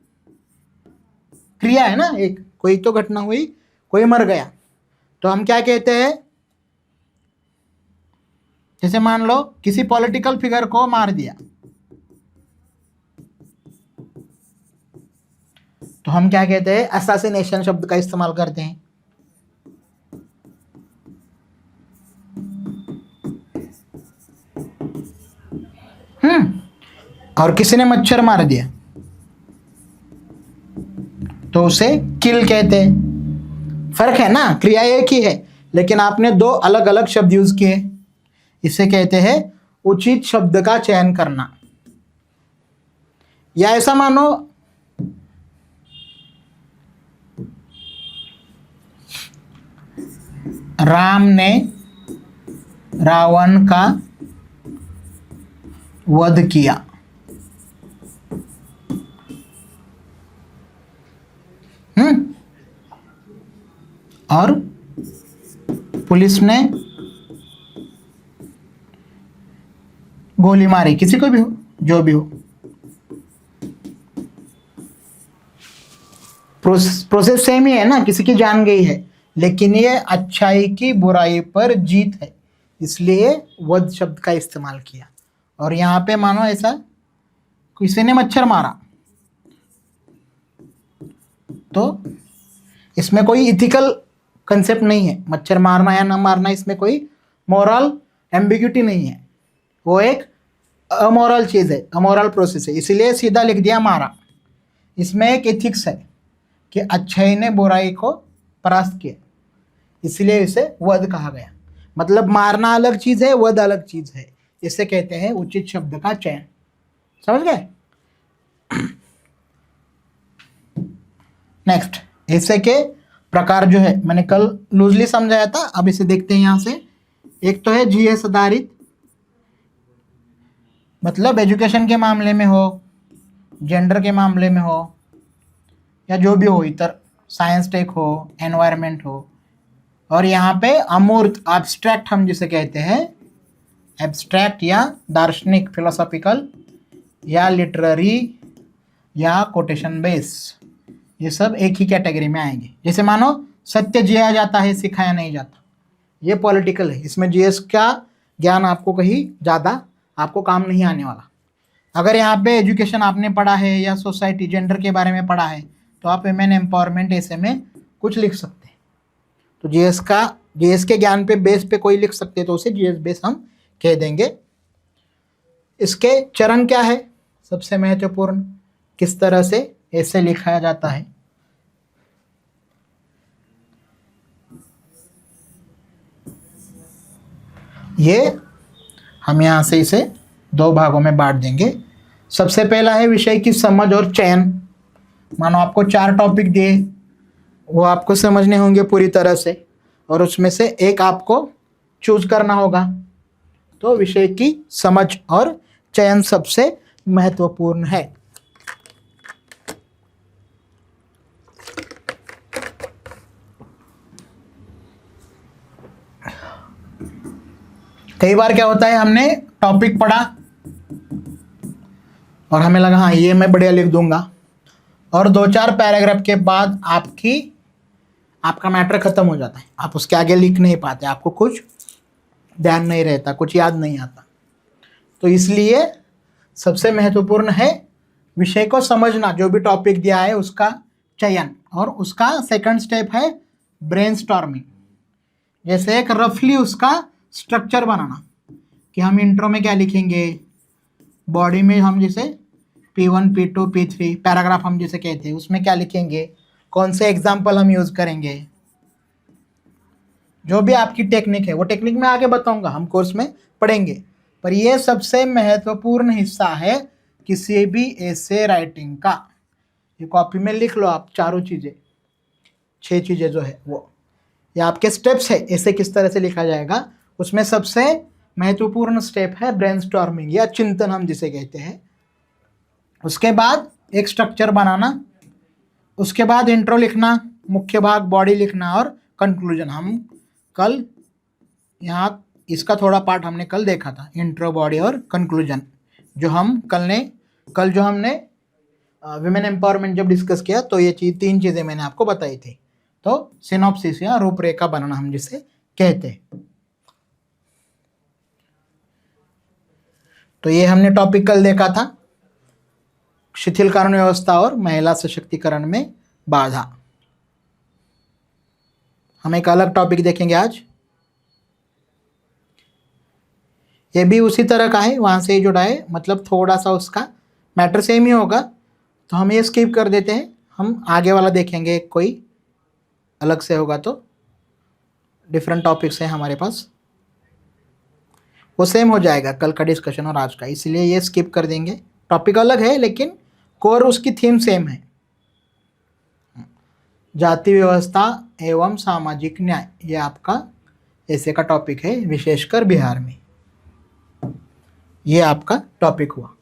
क्रिया है ना, एक कोई तो घटना हुई, कोई मर गया, तो हम क्या कहते हैं, जैसे मान लो किसी पॉलिटिकल फिगर को मार दिया, तो हम क्या कहते हैं, असैसिनेशन शब्द का इस्तेमाल करते हैं। और किसी ने मच्छर मार दिया तो उसे किल कहते हैं। फर्क है ना, क्रिया एक ही है, लेकिन आपने दो अलग अलग शब्द यूज किए। इसे कहते हैं उचित शब्द का चयन करना। या ऐसा मानो राम ने रावण का वध किया, और पुलिस ने गोली मारी, किसी को भी हो, जो भी हो, प्रोसेस सेम ही है ना, किसी की जान गई है, लेकिन ये अच्छाई की बुराई पर जीत है, इसलिए वध शब्द का इस्तेमाल किया। और यहाँ पे मानो ऐसा किसी ने मच्छर मारा, तो इसमें कोई इथिकल कंसेप्ट नहीं है, मच्छर मारना या ना मारना इसमें कोई मॉरल एम्बिग्यूटी नहीं है, वो एक अमोरल चीज़ है, अमोरल प्रोसेस है, इसीलिए सीधा लिख दिया मारा। इसमें एक एथिक्स है कि अच्छाई ने बुराई को परास्त किया, इसलिए इसे वध कहा गया। मतलब मारना अलग चीज़ है, वध अलग चीज़ है, इसे कहते हैं उचित शब्द का चयन। समझ गए? नेक्स्ट, ऐसे के प्रकार जो है मैंने कल लूजली समझाया था, अब इसे देखते हैं यहाँ से। एक तो है जीएस आधारित, मतलब एजुकेशन के मामले में हो, जेंडर के मामले में हो, या जो भी हो, इतर साइंस टेक हो, एनवायरनमेंट हो। और यहाँ पे अमूर्त एब्स्ट्रैक्ट हम जिसे कहते हैं, एब्स्ट्रैक्ट या दार्शनिक फिलोसॉफिकल या लिटरेरी या कोटेशन बेस, ये सब एक ही कैटेगरी में आएंगे। जैसे मानो सत्य जिया जाता है, सिखाया नहीं जाता, ये पॉलिटिकल है, इसमें जीएस का ज्ञान आपको कहीं ज़्यादा आपको काम नहीं आने वाला। अगर यहाँ पे एजुकेशन आपने पढ़ा है या सोसाइटी जेंडर के बारे में पढ़ा है, तो आप वुमेन एम्पावरमेंट ऐसे में कुछ लिख सकते हैं। तो जीएस के ज्ञान पे बेस पे कोई लिख सकते हैं, तो उसे जीएस बेस हम कह देंगे। इसके चरण क्या है? सबसे महत्वपूर्ण, किस तरह से ऐसे लिखा जाता है। ये हम यहाँ से इसे दो भागों में बांट देंगे। सबसे पहला है विषय की समझ और चयन। मानो आपको 4 टॉपिक दिए, वो आपको समझने होंगे पूरी तरह से, और उसमें से एक आपको चूज करना होगा। तो विषय की समझ और चयन सबसे महत्वपूर्ण है। कई बार क्या होता है, हमने टॉपिक पढ़ा और हमें लगा हाँ ये मैं बढ़िया लिख दूंगा, और 2-4 पैराग्राफ के बाद आपका मैटर खत्म हो जाता है, आप उसके आगे लिख नहीं पाते, आपको कुछ ध्यान नहीं रहता, कुछ याद नहीं आता। तो इसलिए सबसे महत्वपूर्ण है विषय को समझना, जो भी टॉपिक दिया है उसका चयन, और उसका सेकंड स्टेप है ब्रेनस्टॉर्मिंग। जैसे एक रफली उसका स्ट्रक्चर बनाना कि हम इंट्रो में क्या लिखेंगे, बॉडी में हम जैसे P1, P2, P3 पैराग्राफ हम जिसे कहते हैं, उसमें क्या लिखेंगे, कौन से एग्जाम्पल हम यूज़ करेंगे। जो भी आपकी टेक्निक है वो टेक्निक मैं आगे बताऊंगा, हम कोर्स में पढ़ेंगे, पर ये सबसे महत्वपूर्ण हिस्सा है किसी भी ऐसे राइटिंग का। ये कॉपी में लिख लो आप, चारों चीज़ें, 6 चीज़ें जो है वो, ये आपके स्टेप्स है, ऐसे किस तरह से लिखा जाएगा। उसमें सबसे महत्वपूर्ण स्टेप है ब्रेनस्टॉर्मिंग या चिंतन हम जिसे कहते हैं। उसके बाद एक स्ट्रक्चर बनाना, उसके बाद इंट्रो लिखना, मुख्य भाग बॉडी लिखना, और कंक्लूजन। हम कल यहाँ इसका थोड़ा पार्ट हमने कल देखा था, इंट्रो, बॉडी और कंक्लूजन, जो हम कल जो हमने विमेन एम्पावरमेंट जब डिस्कस किया, तो ये 3 चीज़ें मैंने आपको बताई थी। तो सिनॉप्सिस या रूपरेखा बनाना हम जिसे कहते हैं। तो ये हमने टॉपिक कल देखा था, शिथिल कानून व्यवस्था और महिला सशक्तिकरण में बाधा। हम एक अलग टॉपिक देखेंगे आज, ये भी उसी तरह का है, वहाँ से ही जुड़ा है, मतलब थोड़ा सा उसका मैटर सेम ही होगा, तो हम ये स्किप कर देते हैं। हम आगे वाला देखेंगे, कोई अलग से होगा, तो डिफरेंट टॉपिक्स हैं हमारे पास, वो सेम हो जाएगा कल का डिस्कशन और आज का, इसलिए ये स्किप कर देंगे। टॉपिक अलग है लेकिन कोर उसकी थीम सेम है, जाति व्यवस्था एवं सामाजिक न्याय, ये आपका ऐसे का टॉपिक है, विशेषकर बिहार में ये आपका टॉपिक हुआ।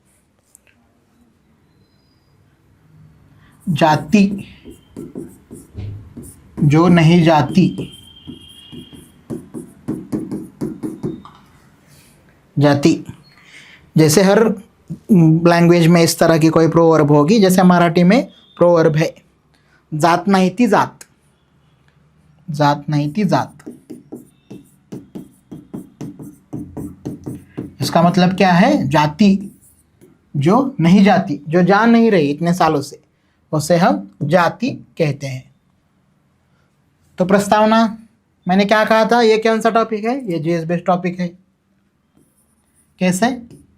जाति जो नहीं जाती, जाति जैसे हर लैंग्वेज में इस तरह की कोई प्रोवर्ब होगी, जैसे मराठी में प्रोवर्ब है, जात नहीं ती जात, जात नहीं ती जात, इसका मतलब क्या है? जाति जो नहीं जाती, जो जान नहीं रही इतने सालों से, उसे हम जाति कहते हैं। तो प्रस्तावना मैंने क्या कहा था, ये कौन सा टॉपिक है? ये जीएस बेस्ड टॉपिक है। कैसे?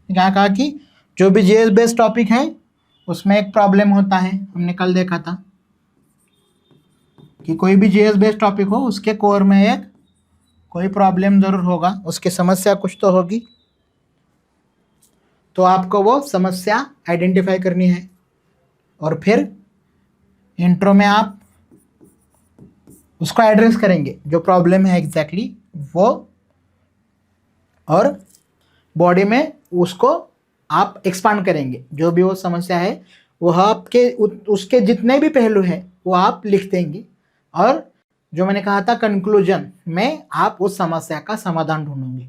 क्या कहा कि जो भी जीएस बेस्ड टॉपिक है उसमें एक प्रॉब्लम होता है। हमने कल देखा था कि कोई भी जीएस बेस्ड टॉपिक हो उसके कोर में एक कोई प्रॉब्लम जरूर होगा, उसकी समस्या कुछ तो होगी। तो आपको वो समस्या आइडेंटिफाई करनी है और फिर इंट्रो में आप उसको एड्रेस करेंगे, जो प्रॉब्लम है एग्जैक्टली वो, और बॉडी में उसको आप एक्सपांड करेंगे। जो भी वो समस्या है वो आपके उसके जितने भी पहलू हैं वो आप लिख देंगे, और जो मैंने कहा था कंक्लूजन में आप उस समस्या का समाधान ढूंढेंगे।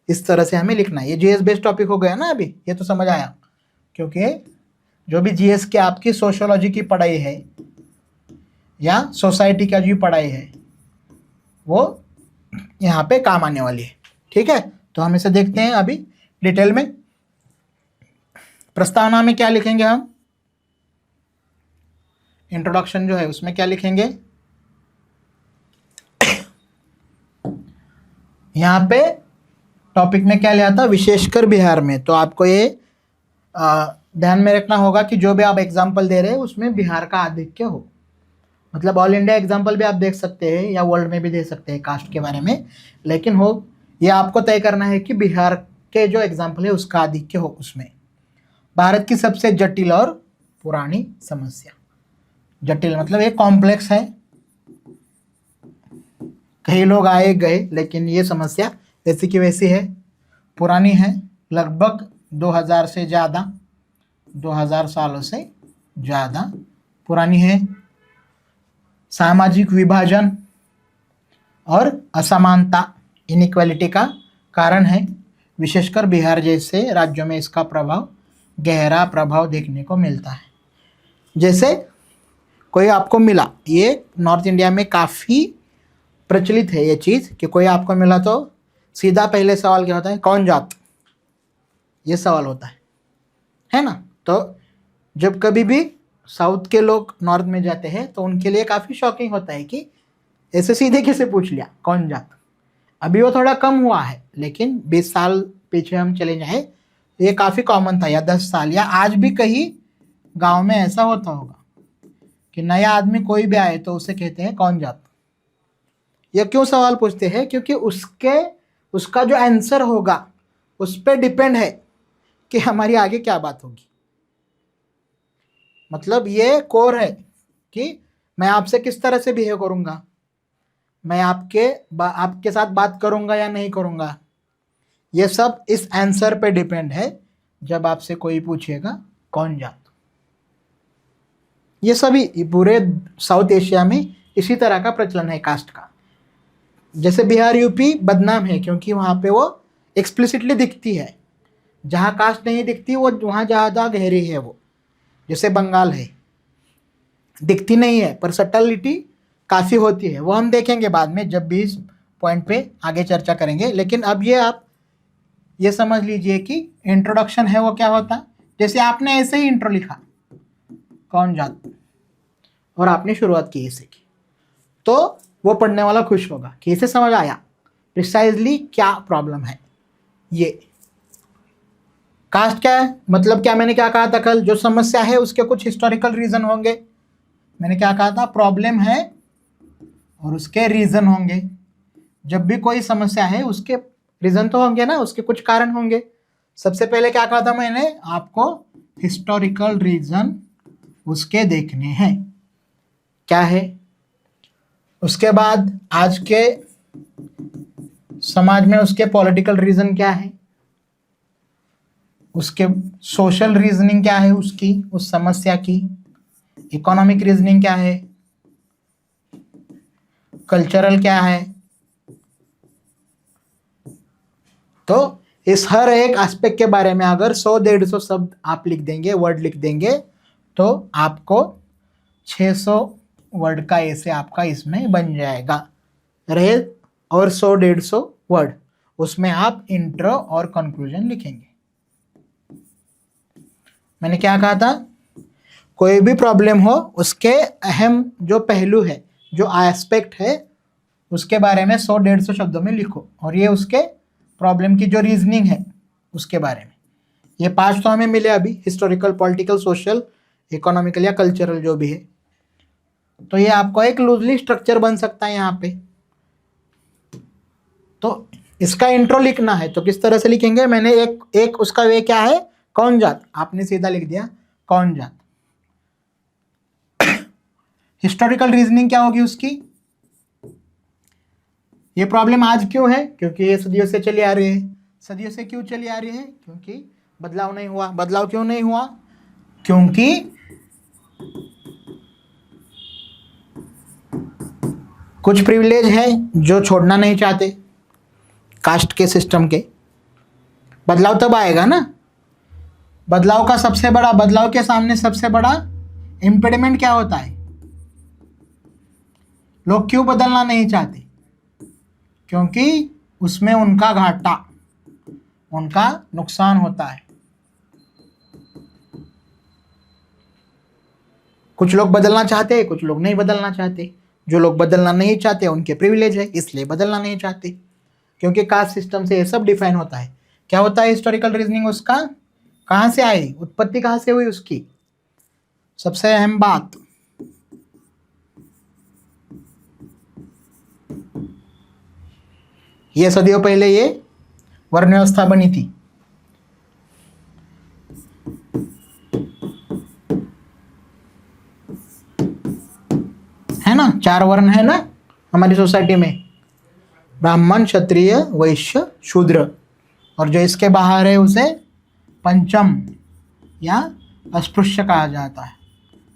इस तरह से हमें लिखना है। ये जीएस बेस्ड टॉपिक हो गया ना, अभी ये तो समझ आया। क्योंकि जो भी जीएस के आपकी सोशियोलॉजी की पढ़ाई है या सोसाइटी का जो पढ़ाई है वो यहाँ पे काम आने वाली है। ठीक है, तो हम इसे देखते हैं अभी डिटेल में। प्रस्तावना में क्या लिखेंगे हम? इंट्रोडक्शन जो है उसमें क्या लिखेंगे? यहाँ पे टॉपिक में क्या लिया था? विशेषकर बिहार में। तो आपको ये ध्यान में रखना होगा कि जो भी आप एग्जाम्पल दे रहे हैं उसमें बिहार का आधिक्य हो। मतलब ऑल इंडिया एग्जाम्पल भी आप देख सकते हैं या वर्ल्ड में भी दे सकते हैं कास्ट के बारे में, लेकिन हो ये आपको तय करना है कि बिहार के जो एग्जाम्पल है उसका आधिक्य हो उसमें। भारत की सबसे जटिल और पुरानी समस्या। जटिल मतलब ये कॉम्प्लेक्स है, कई लोग आए गए, लेकिन ये समस्या जैसी की वैसी है। पुरानी है, लगभग 2000 से ज़्यादा, 2000 सालों से ज़्यादा पुरानी है। सामाजिक विभाजन और असमानता, इनइक्वालिटी का कारण है। विशेषकर बिहार जैसे राज्यों में इसका प्रभाव, गहरा प्रभाव देखने को मिलता है। जैसे कोई आपको मिला, ये नॉर्थ इंडिया में काफ़ी प्रचलित है ये चीज़ कि कोई आपको मिला तो सीधा पहले सवाल क्या होता है? कौन जात? ये सवाल होता है ना। तो जब कभी भी साउथ के लोग नॉर्थ में जाते हैं तो उनके लिए काफ़ी शॉकिंग होता है कि ऐसे सीधे कैसे पूछ लिया कौन जात। अभी वो थोड़ा कम हुआ है, लेकिन 20 साल पीछे हम चले जाए तो ये काफ़ी कॉमन था, या 10 साल, या आज भी कहीं गांव में ऐसा होता होगा कि नया आदमी कोई भी आए तो उसे कहते हैं कौन जात। ये क्यों सवाल पूछते हैं? क्योंकि उसका जो आंसर होगा उस पर डिपेंड है कि हमारी आगे क्या बात होगी। मतलब ये कोर है कि मैं आपसे किस तरह से बिहेव करूंगा, मैं आपके साथ बात करूंगा या नहीं करूंगा। ये सब इस आंसर पे डिपेंड है जब आपसे कोई पूछेगा कौन जात। ये सभी पूरे साउथ एशिया में इसी तरह का प्रचलन है कास्ट का। जैसे बिहार यूपी बदनाम है क्योंकि वहाँ पे वो एक्सप्लिसिटली दिखती है, जहाँ कास्ट नहीं दिखती वो वहाँ ज़्यादा गहरी है वो। जैसे बंगाल है, दिखती नहीं है पर सटलिटी काफ़ी होती है, वो हम देखेंगे बाद में जब भी इस पॉइंट पे आगे चर्चा करेंगे। लेकिन अब ये आप ये समझ लीजिए कि इंट्रोडक्शन है वो क्या होता है। जैसे आपने ऐसे ही इंट्रो लिखा कौन जात, और आपने शुरुआत की ऐसे की, तो वो पढ़ने वाला खुश होगा कि इसे समझ आया प्रिसाइजली क्या प्रॉब्लम है। ये कास्ट क्या है, मतलब क्या, मैंने क्या कहा था कल, जो समस्या है उसके कुछ हिस्टोरिकल रीजन होंगे। मैंने क्या कहा था? प्रॉब्लम है और उसके रीजन होंगे। जब भी कोई समस्या है उसके रीजन तो होंगे ना, उसके कुछ कारण होंगे। सबसे पहले क्या कहा था मैंने आपको? हिस्टोरिकल रीजन उसके देखने हैं क्या है। उसके बाद आज के समाज में उसके पॉलिटिकल रीजन क्या है, उसके सोशल रीजनिंग क्या है उसकी, उस समस्या की, इकोनॉमिक रीजनिंग क्या है, कल्चरल क्या है। तो इस हर एक एस्पेक्ट के बारे में अगर 100-150 शब्द आप लिख देंगे, वर्ड लिख देंगे, तो आपको 600 वर्ड का ऐसे आपका इसमें बन जाएगा रहे, और 100-150 वर्ड उसमें आप इंट्रो और कंक्लूजन लिखेंगे। मैंने क्या कहा था, कोई भी प्रॉब्लम हो उसके अहम जो पहलू है, जो एस्पेक्ट है, उसके बारे में 100-150 शब्दों में लिखो, और ये उसके प्रॉब्लम की जो रीजनिंग है उसके बारे में। ये 5 तो हमें मिले अभी, हिस्टोरिकल, पॉलिटिकल, सोशल, इकोनॉमिकल या कल्चरल जो भी है। तो ये आपको एक लूजली स्ट्रक्चर बन सकता है यहाँ पे। तो इसका इंट्रो लिखना है तो किस तरह से लिखेंगे, मैंने एक उसका वे क्या है, कौन जात, आपने सीधा लिख दिया कौन जात। हिस्टोरिकल रीजनिंग क्या होगी उसकी, ये प्रॉब्लम आज क्यों है, क्योंकि ये सदियों से चली आ रही है। सदियों से क्यों चली आ रही है, क्योंकि बदलाव नहीं हुआ। बदलाव क्यों नहीं हुआ, क्योंकि कुछ प्रिविलेज है जो छोड़ना नहीं चाहते, कास्ट के सिस्टम के। बदलाव तब आएगा ना, बदलाव का सबसे बड़ा, बदलाव के सामने सबसे बड़ा इम्पेडिमेंट क्या होता है, लोग क्यों बदलना नहीं चाहते, क्योंकि उसमें उनका घाटा, उनका नुकसान होता है। कुछ लोग बदलना चाहते हैं, कुछ लोग नहीं बदलना चाहते। जो लोग बदलना नहीं चाहते उनके प्रिविलेज है, इसलिए बदलना नहीं चाहते, क्योंकि कास्ट सिस्टम से ये सब डिफाइन होता है। क्या होता है हिस्टोरिकल रीजनिंग, उसका कहाँ से आई, उत्पत्ति कहाँ से हुई उसकी, सबसे अहम बात। ये सदियों पहले ये वर्ण व्यवस्था बनी थी। है ना, 4 वर्ण है ना हमारी सोसाइटी में, ब्राह्मण, क्षत्रिय, वैश्य, शूद्र, और जो इसके बाहर है उसे पंचम या अस्पृश्य कहा जाता है,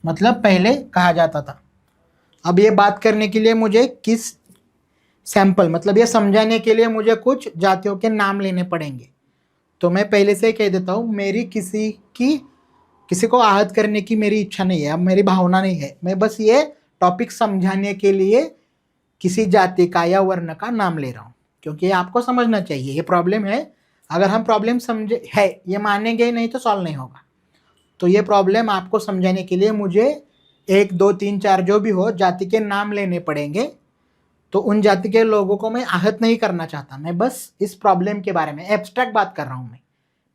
मतलब पहले कहा जाता था। अब ये बात करने के लिए मुझे किस सैंपल, मतलब ये समझाने के लिए मुझे कुछ जातियों के नाम लेने पड़ेंगे। तो मैं पहले से ही कह देता हूँ, मेरी किसी को आहत करने की मेरी इच्छा नहीं है, अब मेरी भावना नहीं है। मैं बस ये टॉपिक समझाने के लिए किसी जाति का या वर्ण का नाम ले रहा हूँ, क्योंकि ये आपको समझना चाहिए। ये प्रॉब्लम है, अगर हम प्रॉब्लम समझे है, ये मानेंगे ही नहीं तो सॉल्व नहीं होगा। तो ये प्रॉब्लम आपको समझाने के लिए मुझे 1, 2, 3, 4 जो भी हो जाति के नाम लेने पड़ेंगे। तो उन जाति के लोगों को मैं आहत नहीं करना चाहता, मैं बस इस प्रॉब्लम के बारे में एब्स्ट्रैक्ट बात कर रहा हूँ।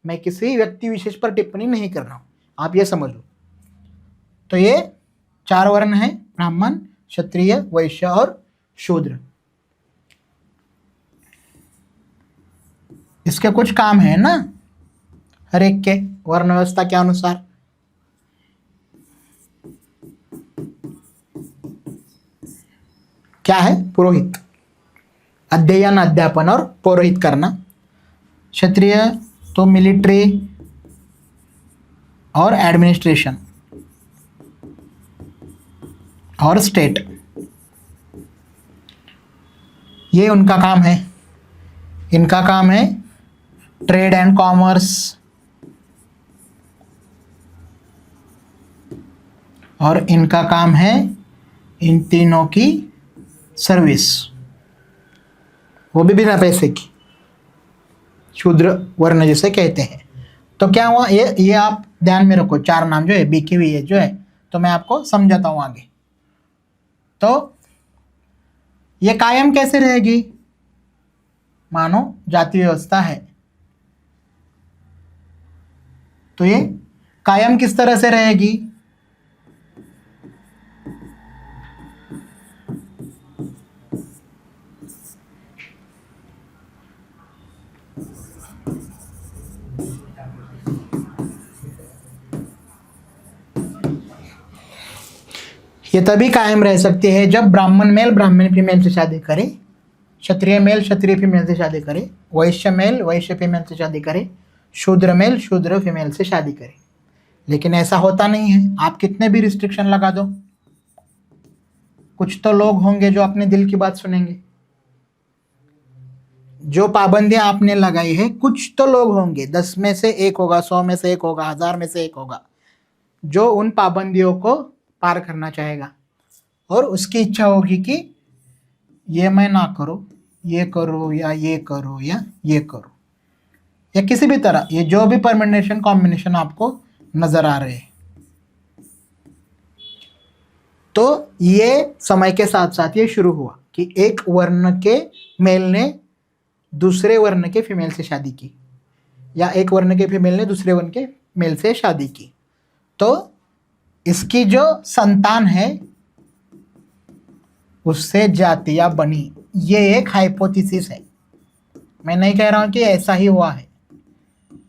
मैं किसी व्यक्ति विशेष पर टिप्पणी नहीं कर रहा हूँ, आप ये समझ लो। तो ये 4 वर्ण है, ब्राह्मण, क्षत्रिय, वैश्य और शूद्र। इसके कुछ काम है ना हर एक के वर्ण व्यवस्था के अनुसार। क्या है, पुरोहित, अध्ययन, अध्यापन और पौरोहित करना। क्षत्रिय तो मिलिट्री और एडमिनिस्ट्रेशन और स्टेट, ये उनका काम है। इनका काम है ट्रेड एंड कॉमर्स, और इनका काम है इन तीनों की सर्विस, वो भी बिना पैसे की, शूद्र वर्ण जिसे कहते हैं। तो क्या हुआ, ये आप ध्यान में रखो, 4 नाम जो है बिकी हुई है जो है, तो मैं आपको समझाता हूं आगे। तो ये कायम कैसे रहेगी, मानो जाति व्यवस्था है, तो ये कायम किस तरह से रहेगी, ये तभी कायम रह सकती है जब ब्राह्मण मेल ब्राह्मण फीमेल से शादी करे, क्षत्रिय मेल क्षत्रिय फीमेल से शादी करे, वैश्य मेल वैश्य फीमेल से शादी करे, शूद्र मेल शूद्र फीमेल से शादी करे। लेकिन ऐसा होता नहीं है, आप कितने भी रिस्ट्रिक्शन लगा दो, कुछ तो लोग होंगे जो अपने दिल की बात सुनेंगे। जो पाबंदियां आपने लगाई है, कुछ तो लोग होंगे, 10 में से 1 होगा, 100 में से 1 होगा, 1000 में से 1 होगा, जो उन पाबंदियों को पार करना चाहेगा और उसकी इच्छा होगी कि ये मैं ना करूं, ये करो या ये करो या ये करो, या किसी भी तरह ये जो भी परम्यूटेशन कॉम्बिनेशन आपको नजर आ रहे हैं। तो ये समय के साथ साथ ये शुरू हुआ कि एक वर्ण के मेल ने दूसरे वर्ण के फीमेल से शादी की, या एक वर्ण के फीमेल ने दूसरे वर्ण के मेल से शादी की। तो इसकी जो संतान है उससे जातियां बनी, ये एक हाइपोथेसिस है। मैं नहीं कह रहा हूं कि ऐसा ही हुआ है,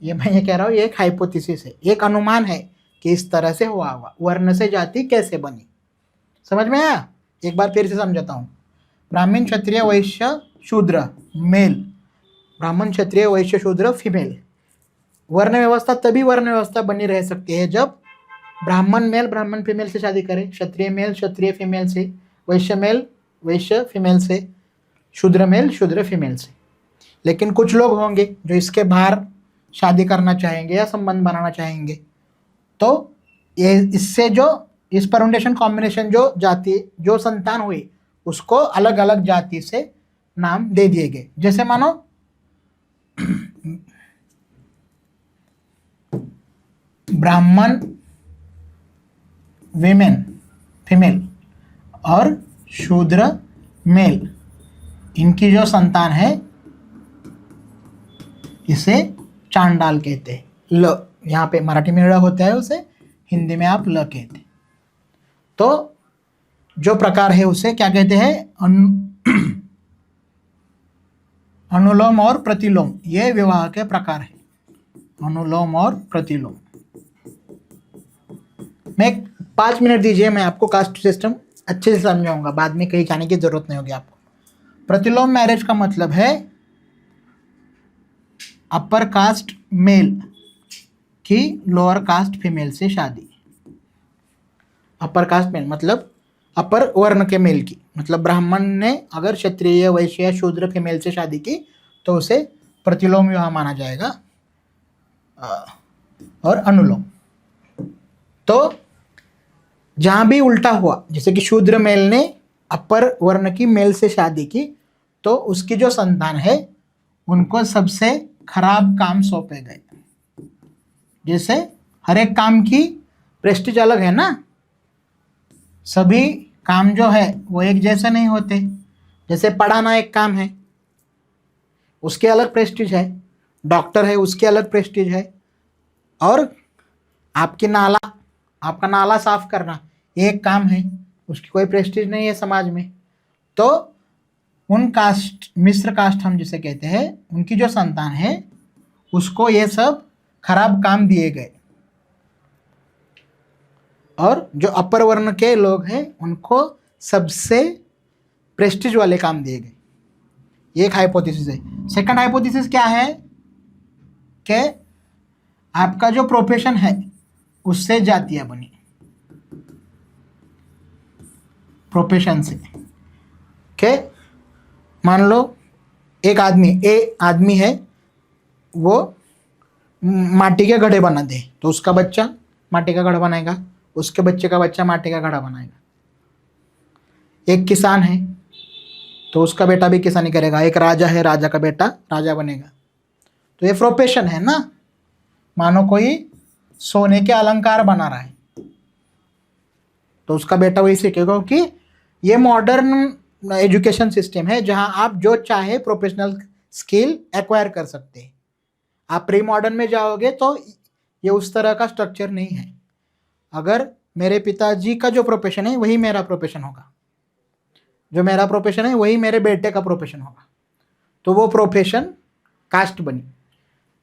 मैं ये कह रहा हूं ये एक हाइपोथेसिस है, एक अनुमान है कि इस तरह से हुआ होगा। वर्ण से जाति कैसे बनी, समझ में आया? एक बार फिर से समझाता हूं। ब्राह्मण क्षत्रिय वैश्य शूद्र मेल, ब्राह्मण क्षत्रिय वैश्य शूद्र फीमेल। वर्ण व्यवस्था तभी वर्ण व्यवस्था बनी रह सकती है जब ब्राह्मण मेल ब्राह्मण फीमेल से शादी करे, क्षत्रिय मेल क्षत्रिय फीमेल से, वैश्य मेल वैश्य फीमेल से, शूद्र मेल शूद्र फीमेल से। लेकिन कुछ लोग होंगे जो इसके बाहर शादी करना चाहेंगे या संबंध बनाना चाहेंगे, तो ये इससे जो इस परम्यूटेशन कॉम्बिनेशन जो जाति जो संतान हुई उसको अलग अलग जाति से नाम दे दिए गए। जैसे मानो ब्राह्मण विमेन फीमेल और शूद्र मेल, इनकी जो संतान है इसे चांडाल कहते हैं। ल यहाँ पे मराठी में ड़ होता है, उसे हिंदी में आप ल कहते हैं। तो जो प्रकार है उसे क्या कहते हैं? अनुलोम और प्रतिलोम, ये विवाह के प्रकार है। अनुलोम और प्रतिलोम। मैं 5 मिनट दीजिए, मैं आपको कास्ट सिस्टम अच्छे से समझाऊंगा, बाद में कहीं जाने की जरूरत नहीं होगी आपको। प्रतिलोम मैरिज का मतलब है अपर कास्ट मेल की लोअर कास्ट फीमेल से शादी। अपर कास्ट मेल मतलब अपर वर्ण के मेल की, मतलब ब्राह्मण ने अगर क्षत्रिय वैश्य शूद्र फीमेल से शादी की तो उसे प्रतिलोम विवाह माना जाएगा। और अनुलोम तो जहां भी उल्टा हुआ, जैसे कि शूद्र मेल ने अपर वर्ण की मेल से शादी की, तो उसकी जो संतान है उनको सबसे खराब काम सौंपे गए। जैसे हर एक काम की प्रेस्टीज अलग है ना, सभी काम जो है वो एक जैसे नहीं होते। जैसे पढ़ाना एक काम है, उसके अलग प्रेस्टीज है, डॉक्टर है उसके अलग प्रेस्टीज है, और आपका नाला साफ करना एक काम है, उसकी कोई प्रेस्टीज नहीं है समाज में। तो उन कास्ट, मिश्र कास्ट हम जिसे कहते हैं, उनकी जो संतान है उसको ये सब खराब काम दिए गए, और जो अपर वर्ण के लोग हैं उनको सबसे प्रेस्टीज वाले काम दिए गए। ये एक हाइपोथेसिस है। सेकंड हाइपोथेसिस क्या है कि आपका जो प्रोफेशन है उससे जातियां बनी, प्रोफेशन से। के मान लो एक आदमी है, वो माटी के घड़े बना दे, तो उसका बच्चा माटी का घड़ा बनाएगा, उसके बच्चे का बच्चा माटी का घड़ा बनाएगा। एक किसान है तो उसका बेटा भी किसानी करेगा। एक राजा है, राजा का बेटा राजा बनेगा। तो ये प्रोफेशन है ना। मानो कोई सोने के अलंकार बना रहा है तो उसका बेटा वही सीखेगा, क्योंकि ये मॉडर्न एजुकेशन सिस्टम है जहां आप जो चाहे प्रोफेशनल स्किल एक्वायर कर सकते हैं। आप प्री मॉडर्न में जाओगे तो ये उस तरह का स्ट्रक्चर नहीं है। अगर मेरे पिताजी का जो प्रोफेशन है वही मेरा प्रोफेशन होगा, जो मेरा प्रोफेशन है वही मेरे बेटे का प्रोफेशन होगा, तो वो प्रोफेशन कास्ट बनी।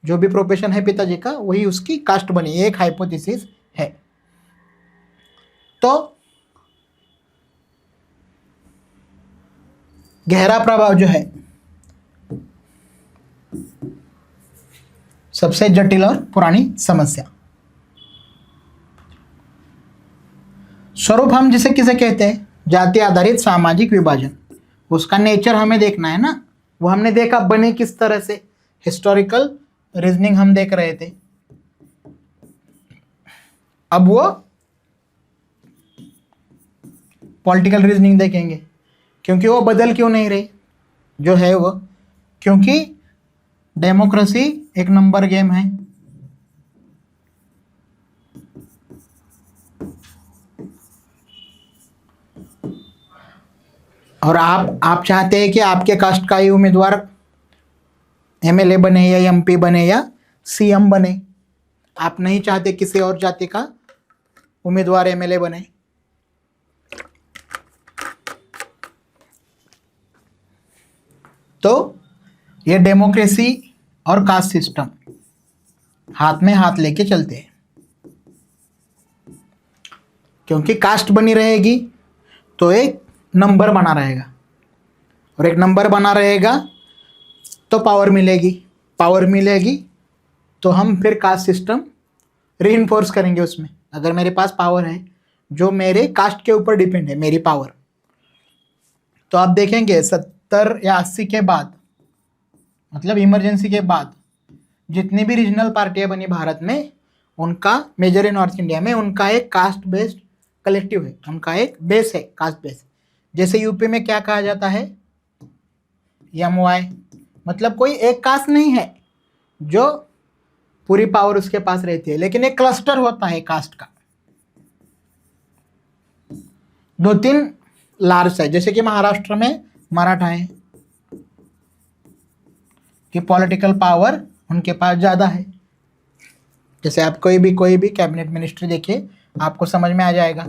जो भी प्रोफेशन है पिताजी का वही उसकी कास्ट बनी। ये एक हाइपोथेसिस है। तो गहरा प्रभाव जो है, सबसे जटिल और पुरानी समस्या। स्वरूप हम जिसे किसे कहते हैं? जाति आधारित सामाजिक विभाजन। उसका नेचर हमें देखना है ना। वो हमने देखा बने किस तरह से, हिस्टोरिकल रीजनिंग हम देख रहे थे। अब वो पॉलिटिकल रीजनिंग देखेंगे, क्योंकि वो बदल क्यों नहीं रही। जो है वो, क्योंकि डेमोक्रेसी एक नंबर गेम है। और आप चाहते हैं कि आपके कास्ट का ही उम्मीदवार एमएलए बने या एमपी बने या सीएम बने, आप नहीं चाहते किसी और जाति का उम्मीदवार एमएलए बने। तो ये डेमोक्रेसी और कास्ट सिस्टम हाथ में हाथ लेके चलते हैं, क्योंकि कास्ट बनी रहेगी तो एक नंबर बना रहेगा, और एक नंबर बना रहेगा तो पावर मिलेगी, पावर मिलेगी तो हम फिर कास्ट सिस्टम रीइंफोर्स करेंगे उसमें। अगर मेरे पास पावर है जो मेरे कास्ट के ऊपर डिपेंड है, मेरी पावर, तो आप देखेंगे 70 या 80 के बाद, मतलब इमरजेंसी के बाद, जितनी भी रीजनल पार्टियां बनी भारत में, उनका मेजर इन नॉर्थ इंडिया में उनका एक कास्ट बेस्ड कलेक्टिव है, उनका एक बेस है, कास्ट बेस। जैसे यूपी में क्या कहा जाता है, एमवाई, मतलब कोई एक कास्ट नहीं है जो पूरी पावर उसके पास रहती है, लेकिन एक क्लस्टर होता है कास्ट का, 2-3 लार्ज है। जैसे कि महाराष्ट्र में मराठा है कि पॉलिटिकल पावर उनके पास ज़्यादा है। जैसे आप कोई भी कैबिनेट मिनिस्ट्री देखिए, आपको समझ में आ जाएगा।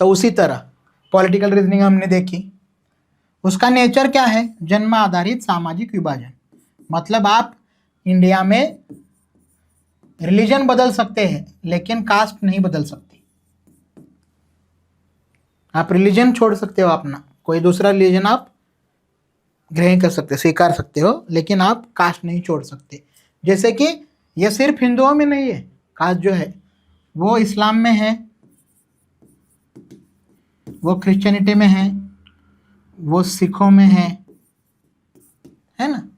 तो उसी तरह पॉलिटिकल रीजनिंग हमने देखी, उसका नेचर क्या है, जन्म आधारित सामाजिक विभाजन। मतलब आप इंडिया में रिलीजन बदल सकते हैं लेकिन कास्ट नहीं बदल सकते। आप रिलीजन छोड़ सकते हो अपना, कोई दूसरा रिलीजन आप ग्रहण कर सकते, स्वीकार सकते हो, लेकिन आप कास्ट नहीं छोड़ सकते। जैसे कि यह सिर्फ हिंदुओं में नहीं है, कास्ट जो है वो इस्लाम में है, वो क्रिश्चियनिटी में है, वो सिखों में है ना।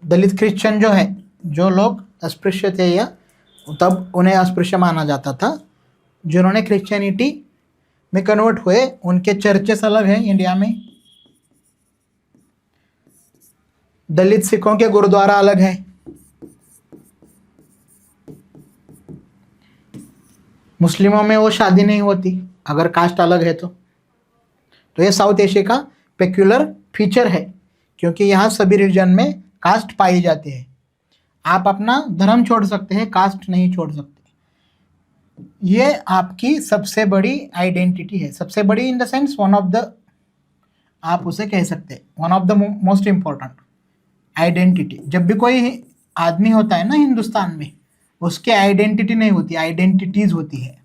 दलित क्रिश्चियन जो है, जो लोग अस्पृश्य थे या तब उन्हें अस्पृश्य माना जाता था, जिन्होंने क्रिश्चियनिटी में कन्वर्ट हुए, उनके चर्चेस अलग हैं इंडिया में। दलित सिखों के गुरुद्वारा अलग है। मुस्लिमों में वो शादी नहीं होती अगर कास्ट अलग है तो ये साउथ एशिया का पेक्यूलर फीचर है, क्योंकि यहाँ सभी रीजन में कास्ट पाई जाती है। आप अपना धर्म छोड़ सकते हैं, कास्ट नहीं छोड़ सकते। ये आपकी सबसे बड़ी आइडेंटिटी है, सबसे बड़ी in the sense one of the, आप उसे कह सकते हैं one of the most important identity. जब भी कोई आदमी होता है ना हिंदुस्तान में, उसकी आइडेंटिटी नहीं होती, आइडेंटिटीज होती है।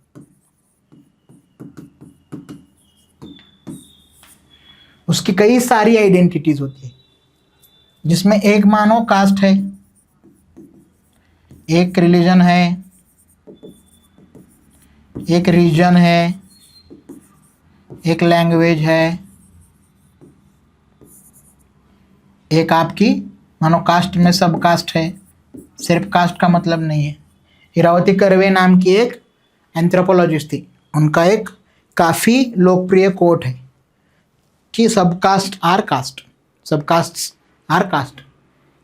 उसकी कई सारी आइडेंटिटीज होती है, जिसमें एक मानो कास्ट है, एक रिलीजन है, एक रीजन है, एक लैंग्वेज है, एक आपकी मानो कास्ट में सब कास्ट है। सिर्फ कास्ट का मतलब नहीं है। इरावती कर्वे नाम की एक एंथ्रोपोलॉजिस्ट थी, उनका एक काफ़ी लोकप्रिय कोट है कि सब कास्ट आर कास्ट, सब कास्ट आर कास्ट।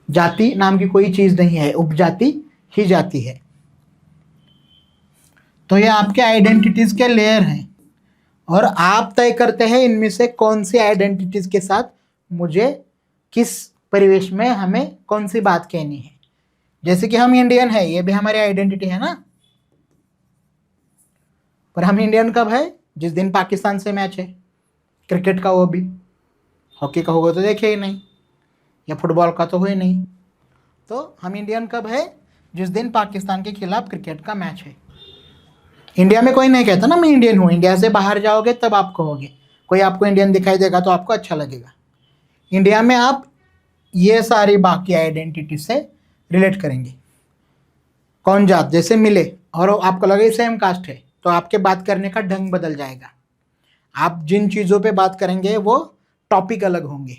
जाति नाम की कोई चीज़ नहीं है, उपजाति ही जाति है। तो ये आपके आइडेंटिटीज़ के लेयर हैं, और आप तय करते हैं इनमें से कौन सी आइडेंटिटीज़ के साथ मुझे किस परिवेश में हमें कौन सी बात कहनी है। जैसे कि हम इंडियन है, ये भी हमारी आइडेंटिटी है ना, पर हम इंडियन कब है, जिस दिन पाकिस्तान से मैच है क्रिकेट का, वो भी हॉकी का होगा तो देखे ही नहीं, या फुटबॉल का तो हुए नहीं। तो हम इंडियन कब है, जिस दिन पाकिस्तान के खिलाफ क्रिकेट का मैच है। इंडिया में कोई नहीं कहता ना मैं इंडियन हूँ, इंडिया से बाहर जाओगे तब आप कहोगे, कोई आपको इंडियन दिखाई देगा तो आपको अच्छा लगेगा। इंडिया में आप ये सारी बाकी आइडेंटिटी से रिलेट करेंगे। कौन जात जैसे मिले और आपको लगे सेम कास्ट है, तो आपके बात करने का ढंग बदल जाएगा। आप जिन चीज़ों पे बात करेंगे वो टॉपिक अलग होंगे।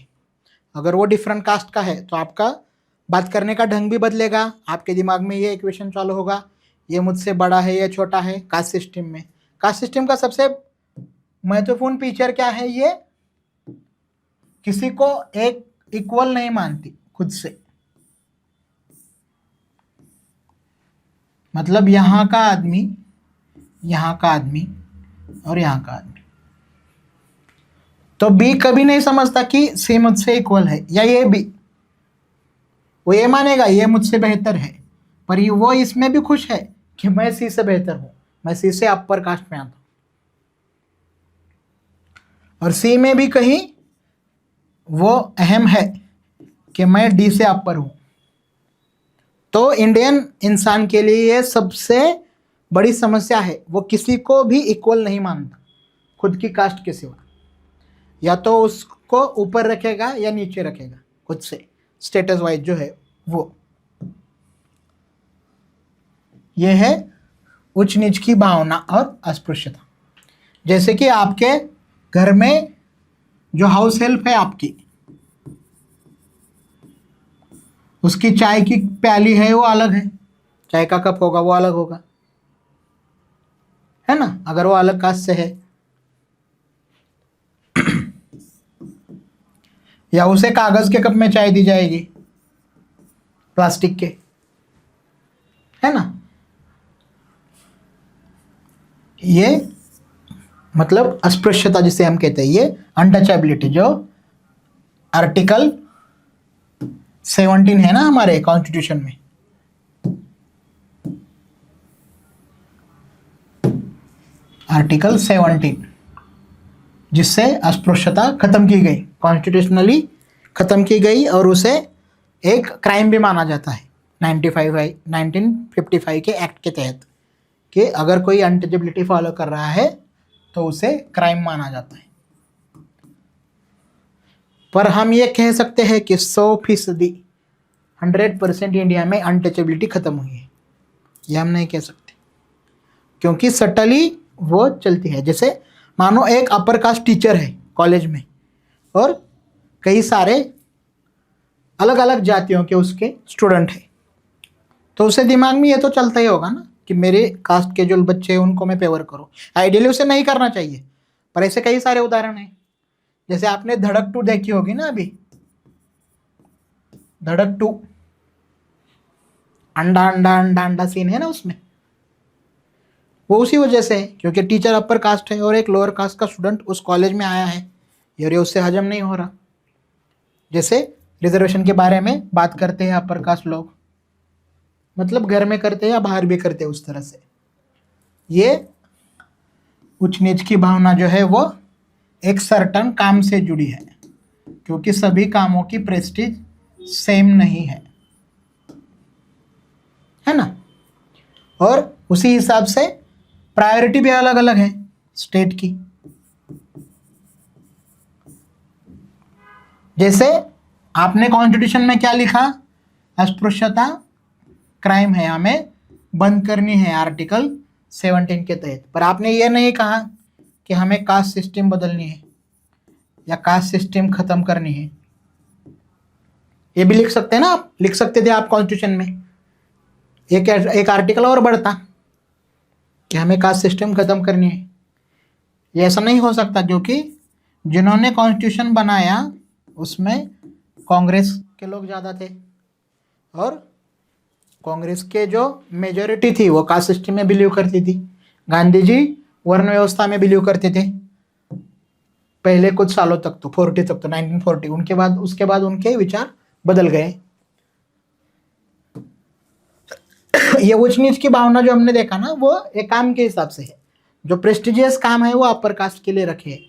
अगर वो डिफरेंट कास्ट का है तो आपका बात करने का ढंग भी बदलेगा। आपके दिमाग में ये इक्वेशन चालू होगा, ये मुझसे बड़ा है, ये छोटा है। कास्ट सिस्टम में, कास्ट सिस्टम का सबसे महत्वपूर्ण फीचर क्या है, ये किसी को एक इक्वल नहीं मानती खुद से। मतलब यहाँ का आदमी, यहाँ का आदमी और यहाँ का आदमी, तो बी कभी नहीं समझता कि सी मुझसे इक्वल है, या ये बी, वो ये मानेगा ये मुझसे बेहतर है, पर वो इसमें भी खुश है कि मैं सी से बेहतर हूं, मैं सी से अपर कास्ट में आता हूं, और सी में भी कहीं वो अहम है कि मैं डी से अपर हूं। तो इंडियन इंसान के लिए ये सबसे बड़ी समस्या है, वो किसी को भी इक्वल नहीं मानता खुद की कास्ट के सिवा, या तो उसको ऊपर रखेगा या नीचे रखेगा खुद से, स्टेटस वाइज जो है वो। ये है उच्च नीच की भावना और अस्पृश्यता। जैसे कि आपके घर में जो हाउस हेल्प है आपकी, उसकी चाय की प्याली है वो अलग है, चाय का कप होगा वो अलग होगा, है ना, अगर वो अलग कास्ट से है। या उसे कागज के कप में चाय दी जाएगी, प्लास्टिक के, है ना। ये मतलब अस्पृश्यता जिसे हम कहते हैं, ये अनटचेबिलिटी जो आर्टिकल 17 है ना हमारे कॉन्स्टिट्यूशन में, आर्टिकल 17, जिससे अस्पृश्यता खत्म की गई, कॉन्स्टिट्यूशनली खत्म की गई, और उसे एक क्राइम भी माना जाता है 1955 के एक्ट के तहत, कि अगर कोई अनटचेबिलिटी फॉलो कर रहा है तो उसे क्राइम माना जाता है। पर हम ये कह सकते हैं कि 100% 100% इंडिया में अनटचेबिलिटी खत्म हुई है, ये हम नहीं कह सकते, क्योंकि सटली वो चलती है। जैसे मानो एक अपर कास्ट टीचर है कॉलेज में, और कई सारे अलग अलग जातियों के उसके स्टूडेंट हैं, तो उसे दिमाग में ये तो चलता ही होगा ना कि मेरे कास्ट के जो बच्चे हैं उनको मैं फेवर करूं। आइडियली उसे नहीं करना चाहिए, पर ऐसे कई सारे उदाहरण हैं। जैसे आपने धड़क 2 देखी होगी ना, अभी धड़क 2, अंडा अंडा अंडा अंडा सीन है ना उसमें, वो उसी वजह से है क्योंकि टीचर अपर कास्ट है और एक लोअर कास्ट का स्टूडेंट उस कॉलेज में आया है, और ये उससे हजम नहीं हो रहा। जैसे रिजर्वेशन के बारे में बात करते हैं अपर कास्ट लोग, मतलब घर में करते हैं या बाहर भी करते हैं उस तरह से। ये उच्च नीच की भावना जो है वो एक सर्टन काम से जुड़ी है, क्योंकि सभी कामों की प्रेस्टीज सेम नहीं है ना, और उसी हिसाब से प्रायोरिटी भी अलग अलग है स्टेट की। जैसे आपने कॉन्स्टिट्यूशन में क्या लिखा, अस्पृश्यता क्राइम है, हमें बंद करनी है आर्टिकल 17 के तहत, पर आपने ये नहीं कहा कि हमें कास्ट सिस्टम बदलनी है या कास्ट सिस्टम खत्म करनी है। ये भी लिख सकते हैं ना, आप लिख सकते थे आप कॉन्स्टिट्यूशन में, एक आर्टिकल और बढ़ता कि हमें कास्ट सिस्टम खत्म करनी है। ये ऐसा नहीं हो सकता, जो कि जिन्होंने कॉन्स्टिट्यूशन बनाया उसमें कांग्रेस के लोग ज़्यादा थे, और कांग्रेस के जो मेजॉरिटी थी वो कास्ट सिस्टम में बिलीव करती थी। गांधी जी वर्ण व्यवस्था में बिलीव करते थे पहले कुछ सालों तक, तो 40 तक, तो 1940, उसके बाद उनके विचार बदल गए। ये उच्च नीच की भावना जो हमने देखा ना, वो एक काम के हिसाब से है। जो प्रेस्टिजियस काम है वो अपर कास्ट के लिए रखे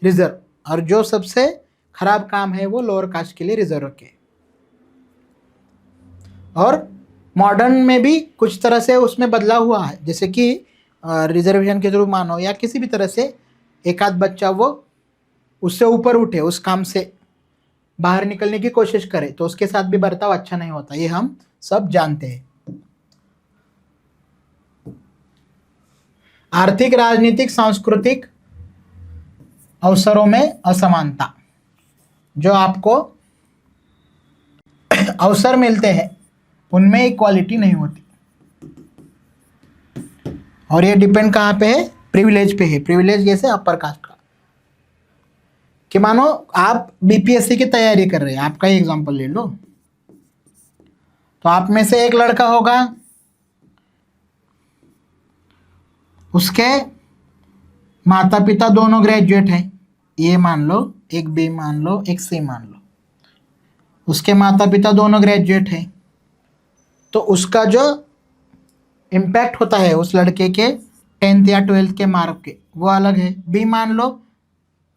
रिजर्व, और जो सबसे खराब काम है वो लोअर कास्ट के लिए रिजर्व रखे। और मॉडर्न में भी कुछ तरह से उसमें बदलाव हुआ है, जैसे कि रिजर्वेशन के थ्रू मानो या किसी भी तरह से एक आध बच्चा वो उससे ऊपर उठे, उस काम से बाहर निकलने की कोशिश करे, तो उसके साथ भी बर्ताव अच्छा नहीं होता, ये हम सब जानते हैं। आर्थिक, राजनीतिक, सांस्कृतिक अवसरों में असमानता, जो आपको अवसर मिलते हैं उनमें इक्वालिटी नहीं होती, और ये डिपेंड कहाँ पे है, प्रिविलेज पे है। प्रिविलेज जैसे अपर कास्ट का, कि मानो आप बीपीएससी की तैयारी कर रहे हैं, आपका ही एग्जांपल ले लो। तो आप में से एक लड़का होगा, उसके माता पिता दोनों ग्रेजुएट हैं, ए मान लो, एक बी मान लो, एक सी मान लो। उसके माता पिता दोनों ग्रेजुएट हैं, तो उसका जो इम्पैक्ट होता है उस लड़के के 10th या 12th के मार्क के, वो अलग है। बी मान लो,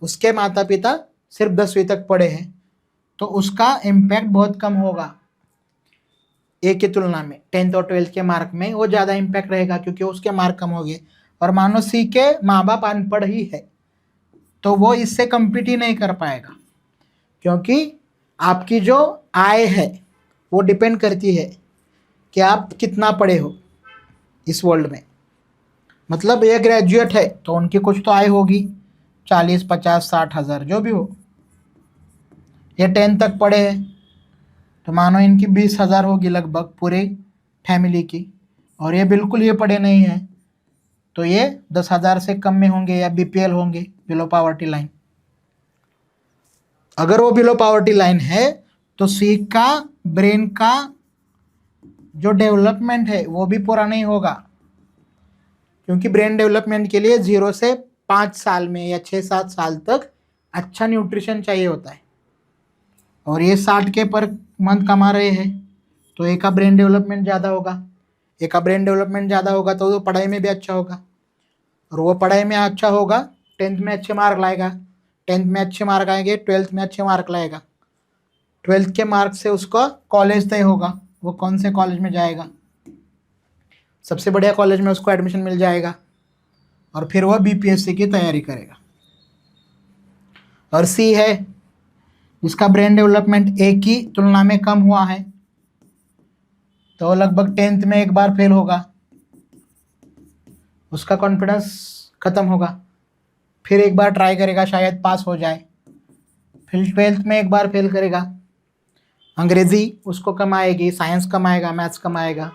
उसके माता पिता सिर्फ 10वीं तक पढ़े हैं, तो उसका इम्पैक्ट बहुत कम होगा ए की तुलना में। 10th और 12th के मार्क में वो ज़्यादा इम्पैक्ट रहेगा क्योंकि उसके मार्क कम हो गए। और मानो सी के माँ बाप अनपढ़ ही है, तो वो इससे कम्पीट ही नहीं कर पाएगा, क्योंकि आपकी जो आय है वो डिपेंड करती है कि आप कितना पढ़े हो इस वर्ल्ड में। मतलब ये ग्रेजुएट है तो उनकी कुछ तो आय होगी, 40, 50, 60 हज़ार जो भी हो। ये 10th तक पढ़े हैं तो मानो इनकी 20 हज़ार होगी लगभग पूरे फैमिली की, और ये बिल्कुल ये पढ़े नहीं हैं तो ये 10,000 से कम में होंगे या बीपीएल होंगे, बिलो पावर्टी लाइन। अगर वो बिलो पावर्टी लाइन है तो सी का ब्रेन का जो डेवलपमेंट है वो भी पूरा नहीं होगा, क्योंकि ब्रेन डेवलपमेंट के लिए 0 से 5 साल में या 6-7 साल तक अच्छा न्यूट्रिशन चाहिए होता है। और ये 60 के पर मंथ कमा रहे हैं, तो एक का ब्रेन डेवलपमेंट ज़्यादा होगा। एक का ब्रेन डेवलपमेंट ज़्यादा होगा तो वो पढ़ाई में भी अच्छा होगा, और वो पढ़ाई में अच्छा होगा 10th में अच्छे मार्क लाएगा, 10th में अच्छे मार्क आएंगे 12th में अच्छे मार्क लाएगा, 12th के मार्क से उसका कॉलेज तय होगा, वो कौन से कॉलेज में जाएगा, सबसे बढ़िया कॉलेज में उसको एडमिशन मिल जाएगा, और फिर वह बीपीएससी की तैयारी करेगा। और सी है जिसका ब्रेन डेवलपमेंट ए की तुलना में कम हुआ है, तो लगभग 10th में एक बार फेल होगा, उसका कॉन्फिडेंस ख़त्म होगा, फिर एक बार ट्राई करेगा शायद पास हो जाए, फिर 12th में एक बार फेल करेगा, अंग्रेज़ी उसको कम आएगी, साइंस कम आएगा, मैथ्स कम आएगा,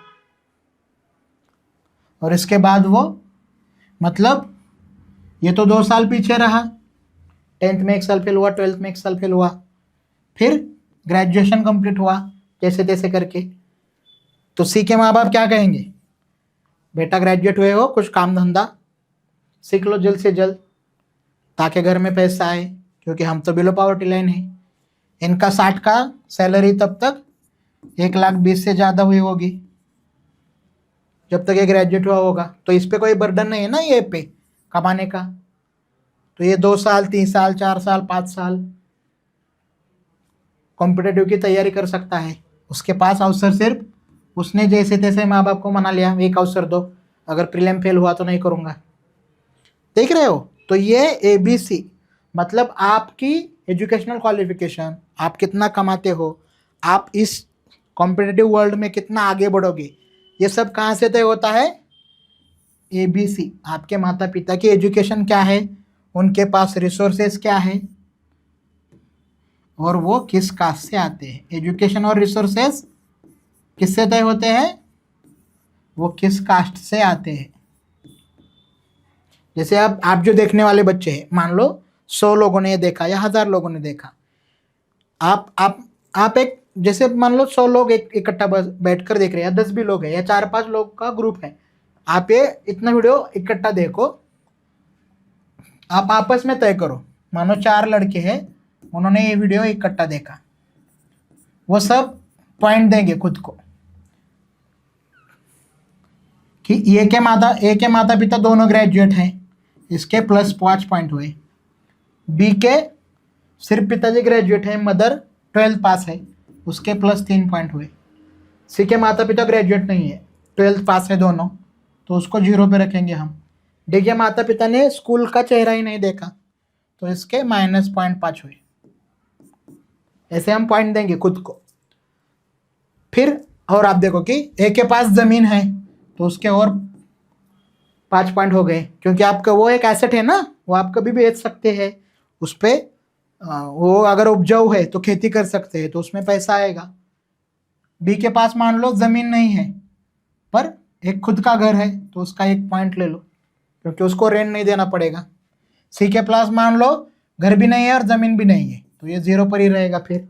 और इसके बाद वो मतलब ये तो 2 साल पीछे रहा, 10th में 1 साल फेल हुआ, 12th में 1 साल फेल हुआ, फिर ग्रेजुएशन कंप्लीट हुआ जैसे तैसे करके। तो सी के माँ बाप क्या कहेंगे, बेटा ग्रेजुएट हुए हो, कुछ काम धंधा सीख लो जल्द से जल्द ताकि घर में पैसा आए, क्योंकि हम तो बिलो पावर्टी लाइन है। इनका 60 का सैलरी तब तक 1,20,000 से ज़्यादा हुई होगी जब तक ये ग्रेजुएट हुआ होगा, तो इस पे कोई बर्डन नहीं है ना ये पे कमाने का। तो ये 2 साल, 3 साल, 4 साल, 5 साल कॉम्पिटेटिव की तैयारी कर सकता है। उसके पास अवसर सिर्फ उसने जैसे तैसे माँ बाप को मना लिया, एक अवसर दो, अगर प्रीलिम फेल हुआ तो नहीं करूँगा। देख रहे हो, तो ये ABC मतलब आपकी एजुकेशनल क्वालिफिकेशन, आप कितना कमाते हो, आप इस कॉम्पिटिटिव वर्ल्ड में कितना आगे बढ़ोगे, ये सब कहाँ से तय होता है, ABC आपके माता पिता की एजुकेशन क्या है, उनके पास रिसोर्सेज क्या है, और वो किस कास्ट से आते हैं। एजुकेशन और रिसोर्सेज किससे तय होते हैं, वो किस कास्ट से आते हैं। जैसे अब आप जो देखने वाले बच्चे हैं, मान लो 100 लोगों ने ये देखा या 1000 लोगों ने देखा, आप एक जैसे मान लो 100 लोग इकट्ठा बैठकर देख रहे हैं, या 10 भी लोग हैं, या 4-5 लोग का ग्रुप है, आप ये इतना वीडियो इकट्ठा देखो, आप आपस में तय करो। मानो 4 लड़के हैं, उन्होंने ये वीडियो इकट्ठा देखा, वो सब पॉइंट देंगे खुद को कि ए के माता पिता दोनों ग्रेजुएट हैं, इसके +5 पॉइंट हुए। बी के सिर्फ पिताजी ग्रेजुएट हैं, मदर 12th पास है, उसके +3 पॉइंट हुए। सी के माता पिता ग्रेजुएट नहीं है, 12th पास है दोनों, तो उसको 0 पे रखेंगे हम। डी के माता पिता ने स्कूल का चेहरा ही नहीं देखा, तो इसके -0.5 हुए। ऐसे हम पॉइंट देंगे खुद को। फिर और आप देखो कि ए के पास ज़मीन है, तो उसके और 5 पॉइंट हो गए, क्योंकि आपका वो एक एसेट है ना, वो आप कभी भी बेच सकते हैं, उस पर वो अगर उपजाऊ है तो खेती कर सकते हैं, तो उसमें पैसा आएगा। बी के पास मान लो ज़मीन नहीं है पर एक खुद का घर है, तो उसका 1 पॉइंट ले लो, क्योंकि उसको रेंट नहीं देना पड़ेगा। सी के पास मान लो घर भी नहीं है और ज़मीन भी नहीं है, तो ये 0 पर ही रहेगा। फिर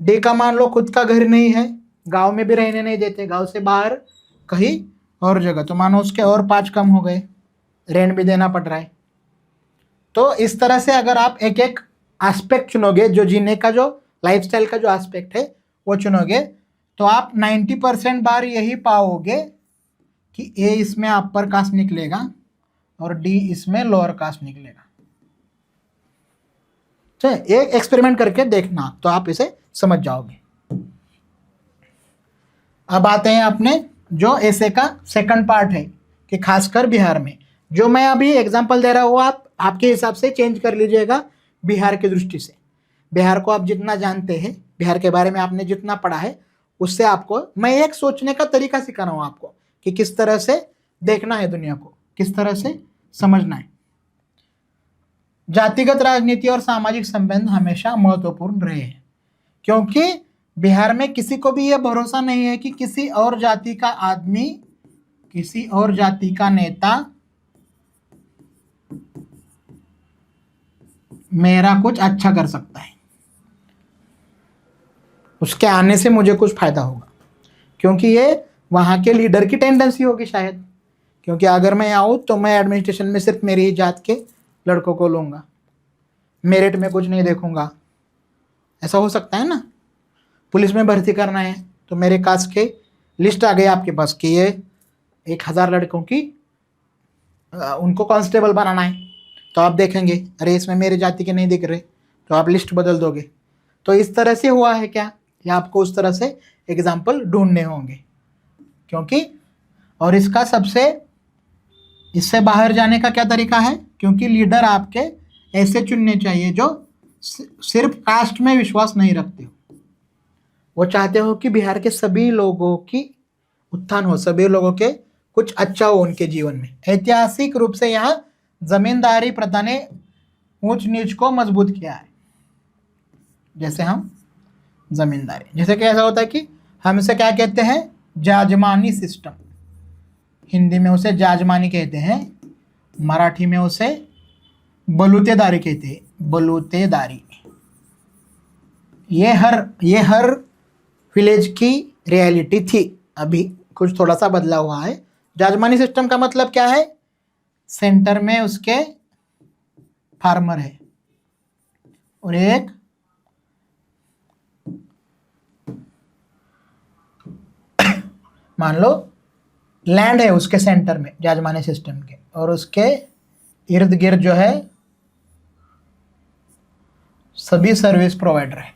डी का मान लो खुद का घर नहीं है, गांव में भी रहने नहीं देते, गांव से बाहर कहीं और जगह, तो मानो उसके और 5 कम हो गए, रेंट भी देना पड़ रहा है। तो इस तरह से अगर आप एक एक एस्पेक्ट चुनोगे, जो जीने का, जो लाइफस्टाइल का जो एस्पेक्ट है वो चुनोगे, तो आप 90% बार यही पाओगे कि ए इसमें अपर कास्ट निकलेगा और डी इसमें लोअर कास्ट निकलेगा। तो एक एक्सपेरिमेंट करके देखना, तो आप इसे समझ जाओगे। अब आते हैं अपने जो ऐसे का सेकंड पार्ट है कि खासकर बिहार में, जो मैं अभी एग्जांपल दे रहा हूँ आप आपके हिसाब से चेंज कर लीजिएगा बिहार की दृष्टि से। बिहार को आप जितना जानते हैं, बिहार के बारे में आपने जितना पढ़ा है, उससे आपको मैं एक सोचने का तरीका सिखा रहा हूँ आपको कि किस तरह से देखना है दुनिया को, किस तरह से समझना है। जातिगत राजनीति और सामाजिक संबंध हमेशा महत्वपूर्ण रहे हैं, क्योंकि बिहार में किसी को भी यह भरोसा नहीं है कि किसी और जाति का आदमी, किसी और जाति का नेता मेरा कुछ अच्छा कर सकता है, उसके आने से मुझे कुछ फायदा होगा, क्योंकि ये वहाँ के लीडर की टेंडेंसी होगी शायद। क्योंकि अगर मैं आऊँ तो मैं एडमिनिस्ट्रेशन में सिर्फ मेरी ही जात के लड़कों को लूँगा, मेरिट में कुछ नहीं देखूँगा, ऐसा हो सकता है ना। पुलिस में भर्ती करना है तो मेरे कास्ट के लिस्ट आ गई आपके पास कि ये 1000 लड़कों की उनको कांस्टेबल बनाना है, तो आप देखेंगे अरे इसमें मेरे जाति के नहीं दिख रहे, तो आप लिस्ट बदल दोगे। तो इस तरह से हुआ है क्या, या आपको उस तरह से एग्जाम्पल ढूंढने होंगे, क्योंकि और इसका सबसे इससे बाहर जाने का क्या तरीका है, क्योंकि लीडर आपके ऐसे चुनने चाहिए जो सिर्फ कास्ट में विश्वास नहीं रखते हो, वो चाहते हो कि बिहार के सभी लोगों की उत्थान हो, सभी लोगों के कुछ अच्छा हो उनके जीवन में। ऐतिहासिक रूप से यहाँ जमींदारी प्रथा ने ऊंच नीच को मजबूत किया है। जैसे हम जमींदारी, जैसे कि ऐसा होता है कि हम इसे क्या कहते हैं, जाजमानी सिस्टम, हिंदी में उसे जाजमानी कहते हैं, मराठी में उसे बलूतेदारी कहते हैं, बलूतेदारी। ये हर विलेज की रियलिटी थी, अभी कुछ थोड़ा सा बदला हुआ है। जाजमानी सिस्टम का मतलब क्या है, सेंटर में उसके फार्मर है और एक मान लो लैंड है उसके सेंटर में जाजमानी सिस्टम के, और उसके इर्द गिर्द जो है सभी सर्विस प्रोवाइडर है।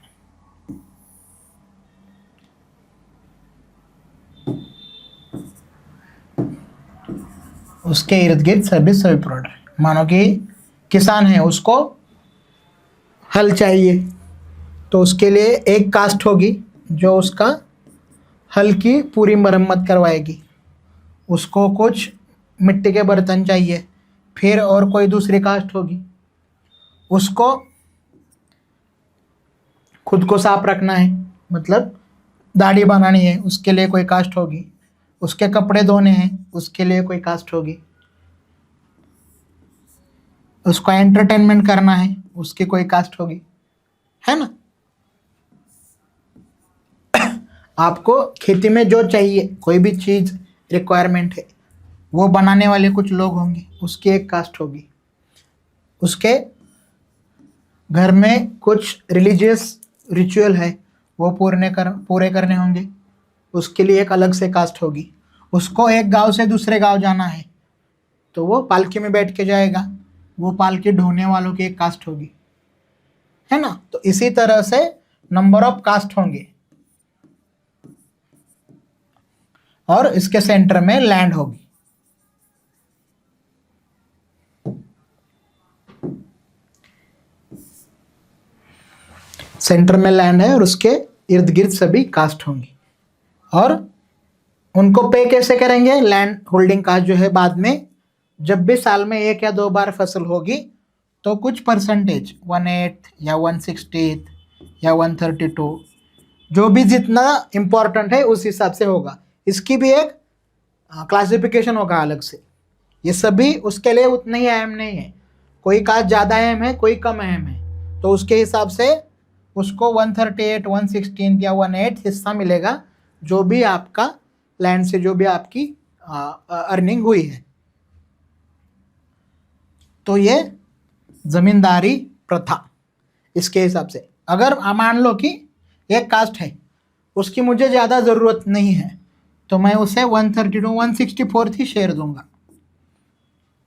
उसके इर्द गिर्द सर्विस प्रोवाइडर, मानो कि किसान है, उसको हल चाहिए, तो उसके लिए एक कास्ट होगी जो उसका हल की पूरी मरम्मत करवाएगी। उसको कुछ मिट्टी के बर्तन चाहिए, फिर और कोई दूसरी कास्ट होगी, उसको खुद को साफ रखना है, मतलब दाढ़ी बनानी है, उसके लिए कोई कास्ट होगी, उसके कपड़े धोने हैं, उसके लिए कोई कास्ट होगी, उसको एंटरटेनमेंट करना है, उसकी कोई कास्ट होगी, है ना। आपको खेती में जो चाहिए, कोई भी चीज़ रिक्वायरमेंट है, वो बनाने वाले कुछ लोग होंगे, उसकी एक कास्ट होगी। उसके घर में कुछ रिलीजियस रिचुअल है, वो पूरे करने होंगे, उसके लिए एक अलग से कास्ट होगी। उसको एक गांव से दूसरे गांव जाना है, तो वो पालकी में बैठ के जाएगा, वो पालकी ढोने वालों की एक कास्ट होगी, है ना। तो इसी तरह से नंबर ऑफ कास्ट होंगे, और इसके सेंटर में लैंड होगी। सेंटर में लैंड है और उसके इर्द गिर्द सभी कास्ट होंगी, और उनको पे कैसे करेंगे, लैंड होल्डिंग कास्ट जो है बाद में जब भी साल में 1 या 2 बार फसल होगी तो कुछ परसेंटेज 1/8 या 1/60 या 1/32 जो भी जितना इम्पोर्टेंट है उस हिसाब से होगा। इसकी भी एक क्लासिफिकेशन होगा अलग से, ये सभी उसके लिए उतने ही अहम नहीं है। कोई कास्ट ज़्यादा अहम है, कोई कम अहम है, तो उसके हिसाब से उसको 138, 116 या 1/8 हिस्सा मिलेगा, जो भी आपका लैंड से जो भी आपकी अर्निंग हुई है। तो ये जमींदारी प्रथा इसके हिसाब से। अगर मान लो कि एक कास्ट है, उसकी मुझे ज़्यादा ज़रूरत नहीं है, तो मैं उसे 132, 164 ही शेयर दूंगा,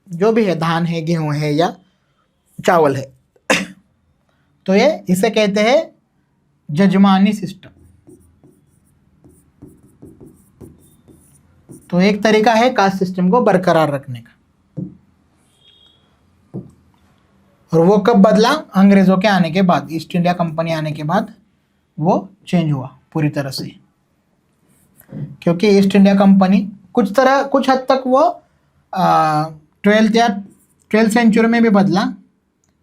जो भी है, धान है, गेहूं है या चावल है। तो ये इसे कहते हैं जजमानी सिस्टम। तो एक तरीका है कास्ट सिस्टम को बरकरार रखने का। और वो कब बदला? अंग्रेजों के आने के बाद, ईस्ट इंडिया कंपनी आने के बाद वो चेंज हुआ पूरी तरह से। क्योंकि ईस्ट इंडिया कंपनी कुछ हद तक वो 12th सेंचुरी में भी बदला,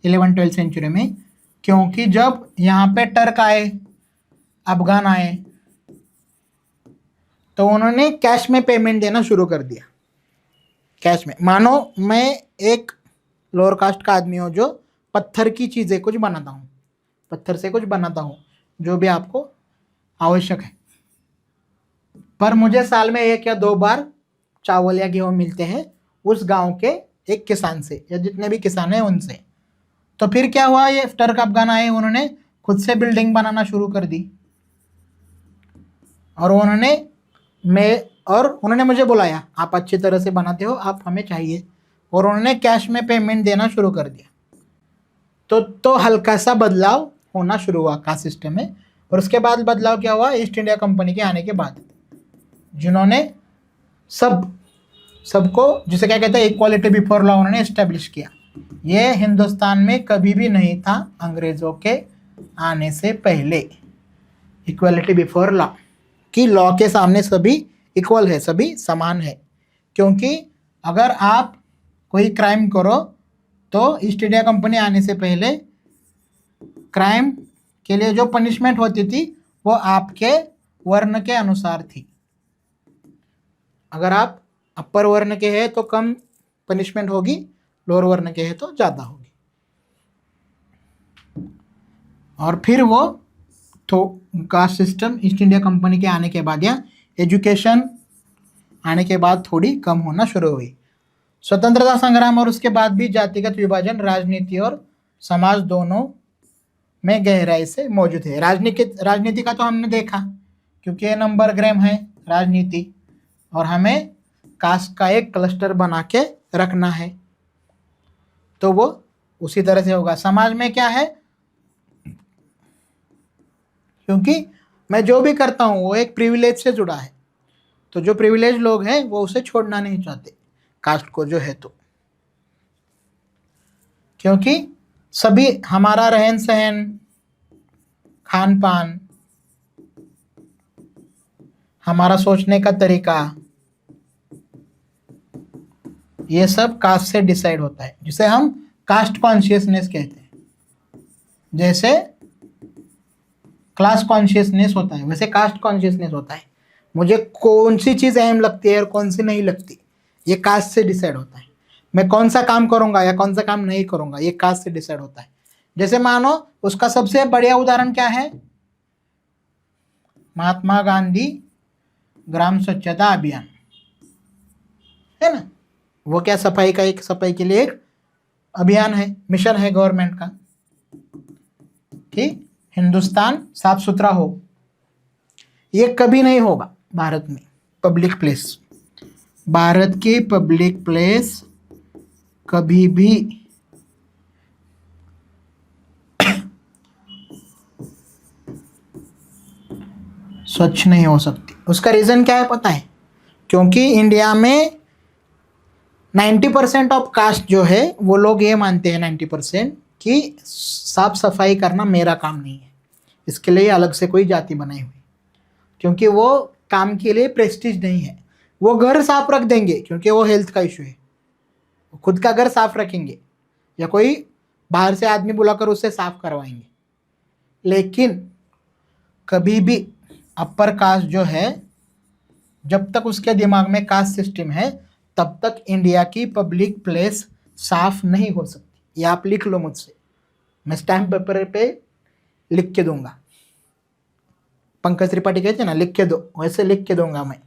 11-12 सेंचुरी में। क्योंकि जब यहाँ पे टर्क आए, अफगान आए, तो उन्होंने कैश में पेमेंट देना शुरू कर दिया। कैश में, मानो मैं एक लोअर कास्ट का आदमी हूँ जो पत्थर की चीज़ें कुछ बनाता हूँ, पत्थर से कुछ बनाता हूँ, जो भी आपको आवश्यक है, पर मुझे साल में 1 या 2 बार चावल या गेहूँ मिलते हैं उस गांव के एक किसान से, या जितने भी किसान हैं उनसे। तो फिर क्या हुआ, ये टर्क अफगान आए, उन्होंने खुद से बिल्डिंग बनाना शुरू कर दी, और उन्होंने मुझे बुलाया, आप अच्छी तरह से बनाते हो, आप हमें चाहिए, और उन्होंने कैश में पेमेंट देना शुरू कर दिया। तो हल्का सा बदलाव होना शुरू हुआ कास्ट सिस्टम में। और उसके बाद बदलाव क्या हुआ, ईस्ट इंडिया कंपनी के आने के बाद, जिन्होंने सबको, जिसे क्या कहते हैं, इक्वालिटी बिफोर लॉ, उन्होंने एस्टेब्लिश किया। ये हिंदुस्तान में कभी भी नहीं था अंग्रेजों के आने से पहले। इक्वालिटी बिफोर लॉ, कि लॉ के सामने सभी इक्वल है, सभी समान है। क्योंकि अगर आप कोई क्राइम करो तो ईस्ट इंडिया कंपनी आने से पहले क्राइम के लिए जो पनिशमेंट होती थी वो आपके वर्ण के अनुसार थी। अगर आप अपर वर्ण के हैं तो कम पनिशमेंट होगी, लोअर वर्ण के हैं तो ज़्यादा होगी। और फिर वो तो caste system east India company के आने के बाद या एजुकेशन आने के बाद थोड़ी कम होना शुरू हुई। स्वतंत्रता संग्राम और उसके बाद भी जातिगत विभाजन राजनीति और समाज दोनों में गहराई से मौजूद है। राजनीति का तो हमने देखा, क्योंकि ये नंबर गेम है राजनीति, और हमें कास्ट का एक क्लस्टर बना के रखना है, तो वो उसी तरह से होगा। समाज में क्या है, क्योंकि मैं जो भी करता हूँ वो एक प्रिविलेज से जुड़ा है, तो जो प्रिविलेज लोग हैं वो उसे छोड़ना नहीं चाहते कास्ट को जो है। तो क्योंकि सभी, हमारा रहन सहन, खान पान, हमारा सोचने का तरीका, ये सब कास्ट से डिसाइड होता है, जिसे हम कास्ट कॉन्शियसनेस कहते हैं। जैसे क्लास कॉन्शियसनेस होता है, वैसे कास्ट कॉन्शियसनेस होता है। मुझे कौन सी चीज़ अहम लगती है और कौन सी नहीं लगती, ये कास्ट से डिसाइड होता है। मैं कौन सा काम करूंगा या कौन सा काम नहीं करूंगा, ये कास्ट से डिसाइड होता है। जैसे मानो, उसका सबसे बढ़िया उदाहरण क्या है, महात्मा गांधी ग्राम स्वच्छता अभियान है ना। वो क्या, सफाई के लिए एक अभियान है, मिशन है गवर्नमेंट का कि हिंदुस्तान साफ सुथरा हो। ये कभी नहीं होगा भारत में। पब्लिक प्लेस, भारत की पब्लिक प्लेस कभी भी स्वच्छ नहीं हो सकती। उसका रीज़न क्या है पता है? क्योंकि इंडिया में 90% ऑफ कास्ट जो है, वो लोग ये मानते हैं 90% कि साफ सफाई करना मेरा काम नहीं है, इसके लिए अलग से कोई जाति बनाई हुई, क्योंकि वो काम के लिए प्रेस्टीज नहीं है। वो घर साफ रख देंगे क्योंकि वो हेल्थ का इशू है, वो खुद का घर साफ रखेंगे या कोई बाहर से आदमी बुलाकर उससे साफ करवाएंगे। लेकिन कभी भी अपर कास्ट जो है, जब तक उसके दिमाग में कास्ट सिस्टम है, तब तक इंडिया की पब्लिक प्लेस साफ नहीं हो सकती। ये आप लिख लो मुझसे, मैं स्टैम्प पेपर पे लिख के दूंगा। पंकज त्रिपाठी कहते हैं ना, लिख के दो, वैसे लिख के दूंगा मैं,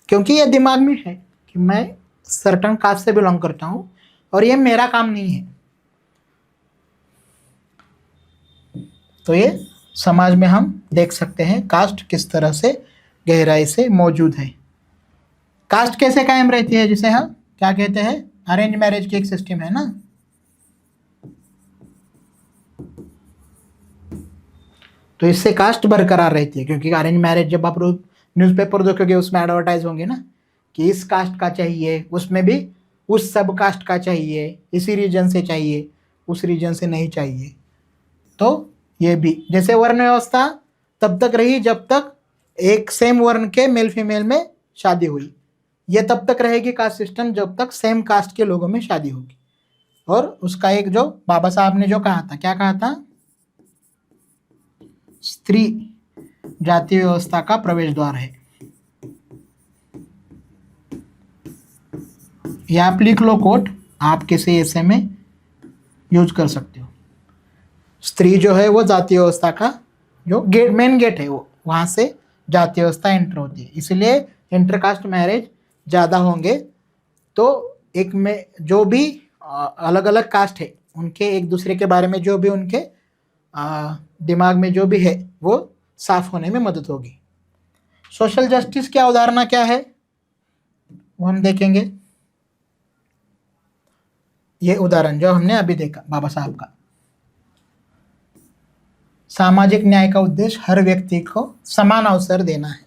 क्योंकि ये दिमाग में है कि मैं सर्टन कास्ट से बिलोंग करता हूँ और ये मेरा काम नहीं है। तो ये समाज में हम देख सकते हैं कास्ट किस तरह से गहराई से मौजूद है। कास्ट कैसे कायम रहती है, जिसे हम क्या कहते हैं, अरेंज मैरिज की एक सिस्टम है ना। तो इससे कास्ट बरकरार रहती है, क्योंकि अरेंज मैरिज जब आप न्यूज़पेपर देखोगे उसमें एडवर्टाइज होंगे ना कि इस कास्ट का चाहिए, उसमें भी उस सब कास्ट का चाहिए, इसी रीजन से चाहिए, उस रीजन से नहीं चाहिए। तो ये भी जैसे वर्ण व्यवस्था तब तक रही जब तक एक सेम वर्ण के मेल फीमेल में शादी हुई, ये तब तक रहेगी कास्ट सिस्टम जब तक सेम कास्ट के लोगों में शादी होगी। और उसका एक जो बाबा साहब ने जो कहा था, क्या कहा था, स्त्री जाति व्यवस्था का प्रवेश द्वार है। ये आप लिख लो कोट, आप किसी ऐसे में यूज कर सकते हो। स्त्री जो है वो जाति व्यवस्था का जो गेट, मेन गेट है, वो वहां से जाति व्यवस्था एंटर होती है, इसलिए इंटरकास्ट मैरिज ज़्यादा होंगे। तो एक में जो भी अलग अलग कास्ट है उनके एक दूसरे के बारे में जो भी उनके दिमाग में जो भी है वो साफ होने में मदद होगी। सोशल जस्टिस की अवधारणा क्या है वो हम देखेंगे। ये उदाहरण जो हमने अभी देखा बाबा साहब का, सामाजिक न्याय का उद्देश्य हर व्यक्ति को समान अवसर देना है,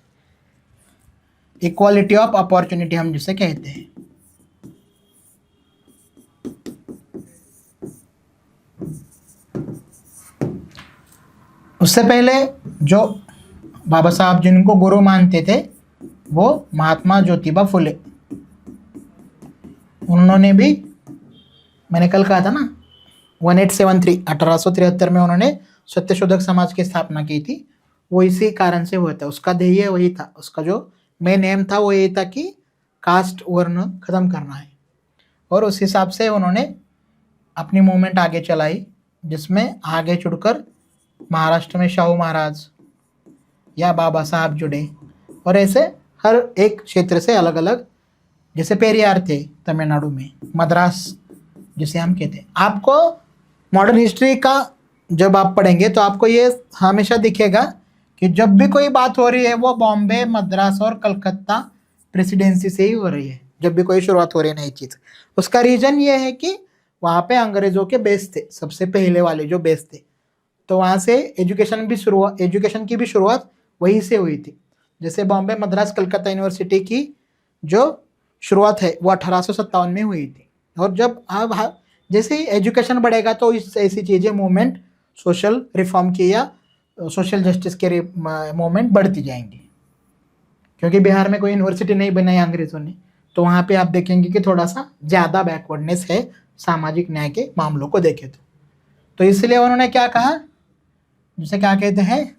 इक्वालिटी ऑफ अपॉर्चुनिटी हम जिसे कहते हैं। उससे पहले जो बाबा साहब जिनको गुरु मानते थे वो महात्मा ज्योतिबा फुले, उन्होंने भी, मैंने कल कहा था ना 1873 में उन्होंने सत्यशोधक समाज की स्थापना की थी। वो इसी कारण से हुआ था, उसका ध्येय वही था, उसका जो मेन एम था वो यही था कि कास्ट वर्ण खत्म करना है। और उस हिसाब से उन्होंने अपनी मूवमेंट आगे चलाई, जिसमें आगे चुड़कर महाराष्ट्र में शाहू महाराज या बाबा साहब जुड़े, और ऐसे हर एक क्षेत्र से अलग अलग, जैसे पेरियार थे तमिलनाडु में, मद्रास जिसे हम कहते हैं। आपको मॉडर्न हिस्ट्री का जब आप पढ़ेंगे तो आपको ये हमेशा दिखेगा कि जब भी कोई बात हो रही है वो बॉम्बे, मद्रास और कलकत्ता प्रेसिडेंसी से ही हो रही है। जब भी कोई शुरुआत हो रही है नई चीज़, उसका रीज़न ये है कि वहाँ पे अंग्रेज़ों के बेस थे, सबसे पहले वाले जो बेस थे, तो वहाँ से एजुकेशन की भी शुरुआत वहीं से हुई थी। जैसे बॉम्बे, मद्रास, कलकत्ता यूनिवर्सिटी की जो शुरुआत है वो 1857 में हुई थी। और जब आप जैसे ही एजुकेशन बढ़ेगा तो इस ऐसी चीज़ें मूवमेंट सोशल रिफॉर्म की या सोशल जस्टिस के मूवमेंट बढ़ती जाएंगी। क्योंकि बिहार में कोई यूनिवर्सिटी नहीं बनाई अंग्रेज़ों ने, तो वहाँ पे आप देखेंगे कि थोड़ा सा ज़्यादा बैकवर्डनेस है सामाजिक न्याय के मामलों को देखें तो इसलिए उन्होंने क्या कहा, जिसे क्या कहते हैं,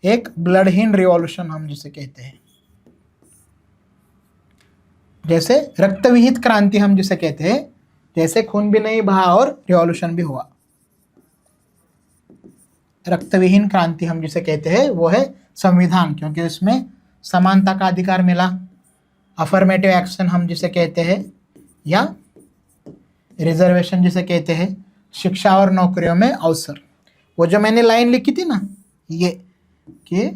एक ब्लडहीन रिवॉल्यूशन हम जिसे कहते हैं, जैसे रक्तविहित क्रांति हम जिसे कहते हैं, जैसे खून भी नहीं बहा और रिवॉल्यूशन भी हुआ। रक्तविहीन क्रांति हम जिसे कहते हैं वो है संविधान, क्योंकि उसमें समानता का अधिकार मिला। अफर्मेटिव एक्शन हम जिसे कहते हैं, या रिजर्वेशन जिसे कहते हैं, शिक्षा और नौकरियों में अवसर। वो जो मैंने लाइन लिखी थी ना, ये कि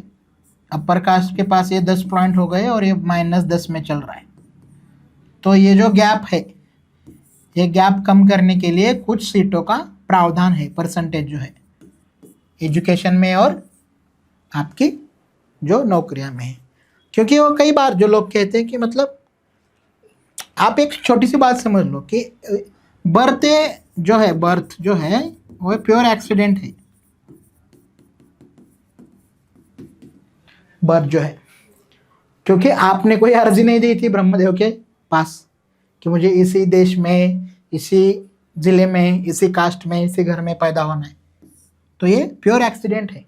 अपर कास्ट के पास ये 10 पॉइंट हो गए और ये -10 में चल रहा है, तो ये जो गैप है, ये गैप कम करने के लिए कुछ सीटों का प्रावधान है, परसेंटेज जो है एजुकेशन में और आपकी जो नौकरियां में है। क्योंकि वो कई बार जो लोग कहते हैं कि मतलब आप एक छोटी सी बात समझ लो कि बर्थ जो है वो प्योर एक्सीडेंट है। बर्थ जो है, क्योंकि आपने कोई अर्जी नहीं दी थी ब्रह्मदेव के पास कि मुझे इसी देश में, इसी ज़िले में, इसी कास्ट में, इसी घर में पैदा होना है, तो ये प्योर एक्सीडेंट है।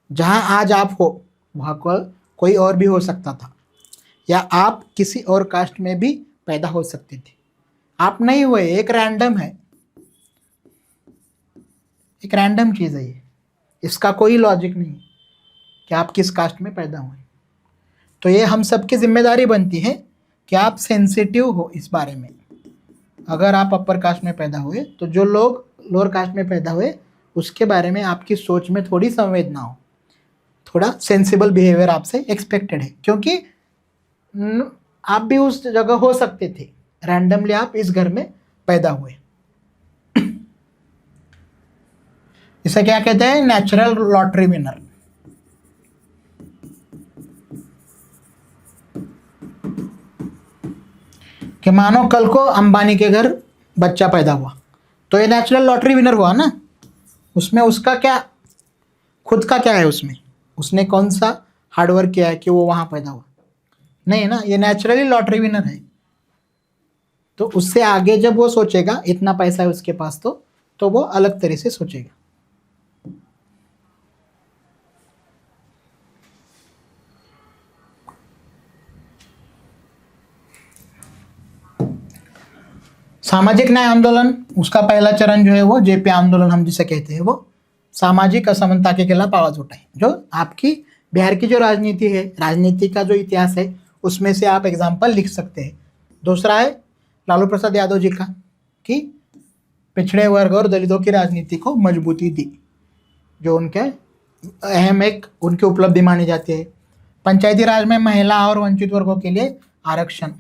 जहाँ आज आप हो वहाँ कोई और भी हो सकता था, या आप किसी और कास्ट में भी पैदा हो सकते थे, आप नहीं हुए, एक रैंडम है। एक रैंडम चीज़ है ये, इसका कोई लॉजिक नहीं कि आप किस कास्ट में पैदा हुए। तो ये हम सबकी जिम्मेदारी बनती है कि आप सेंसिटिव हो इस बारे में। अगर आप अपर कास्ट में पैदा हुए तो जो लोग लोअर कास्ट में पैदा हुए उसके बारे में आपकी सोच में थोड़ी संवेदना हो, थोड़ा सेंसिबल बिहेवियर आपसे एक्सपेक्टेड है, क्योंकि आप भी उस जगह हो सकते थे, रैंडमली आप इस घर में पैदा हुए। इसे क्या कहते हैं? Natural lottery winner. कि मानो कल को अंबानी के घर बच्चा पैदा हुआ तो ये नेचुरल लॉटरी विनर हुआ ना, उसमें उसका क्या, खुद का क्या है उसमें, उसने कौन सा हार्डवर्क किया है कि वो वहां पैदा हुआ? नहीं ना, ये नेचुरली लॉटरी विनर है। तो उससे आगे जब वो सोचेगा, इतना पैसा है उसके पास तो वो अलग तरह से सोचेगा। सामाजिक न्याय आंदोलन, उसका पहला चरण जो है वो जेपी आंदोलन हम जिसे कहते हैं, वो सामाजिक असमानता के खिलाफ आवाज उठाए। जो आपकी बिहार की जो राजनीति है, राजनीति का जो इतिहास है, उसमें से आप एग्जाम्पल लिख सकते हैं। दूसरा है लालू प्रसाद यादव जी का, कि पिछड़े वर्ग और दलितों की राजनीति को मजबूती दी, जो उनके अहम एक उनकी उपलब्धि मानी जाती है। पंचायती राज में महिला और वंचित वर्गों के लिए आरक्षण,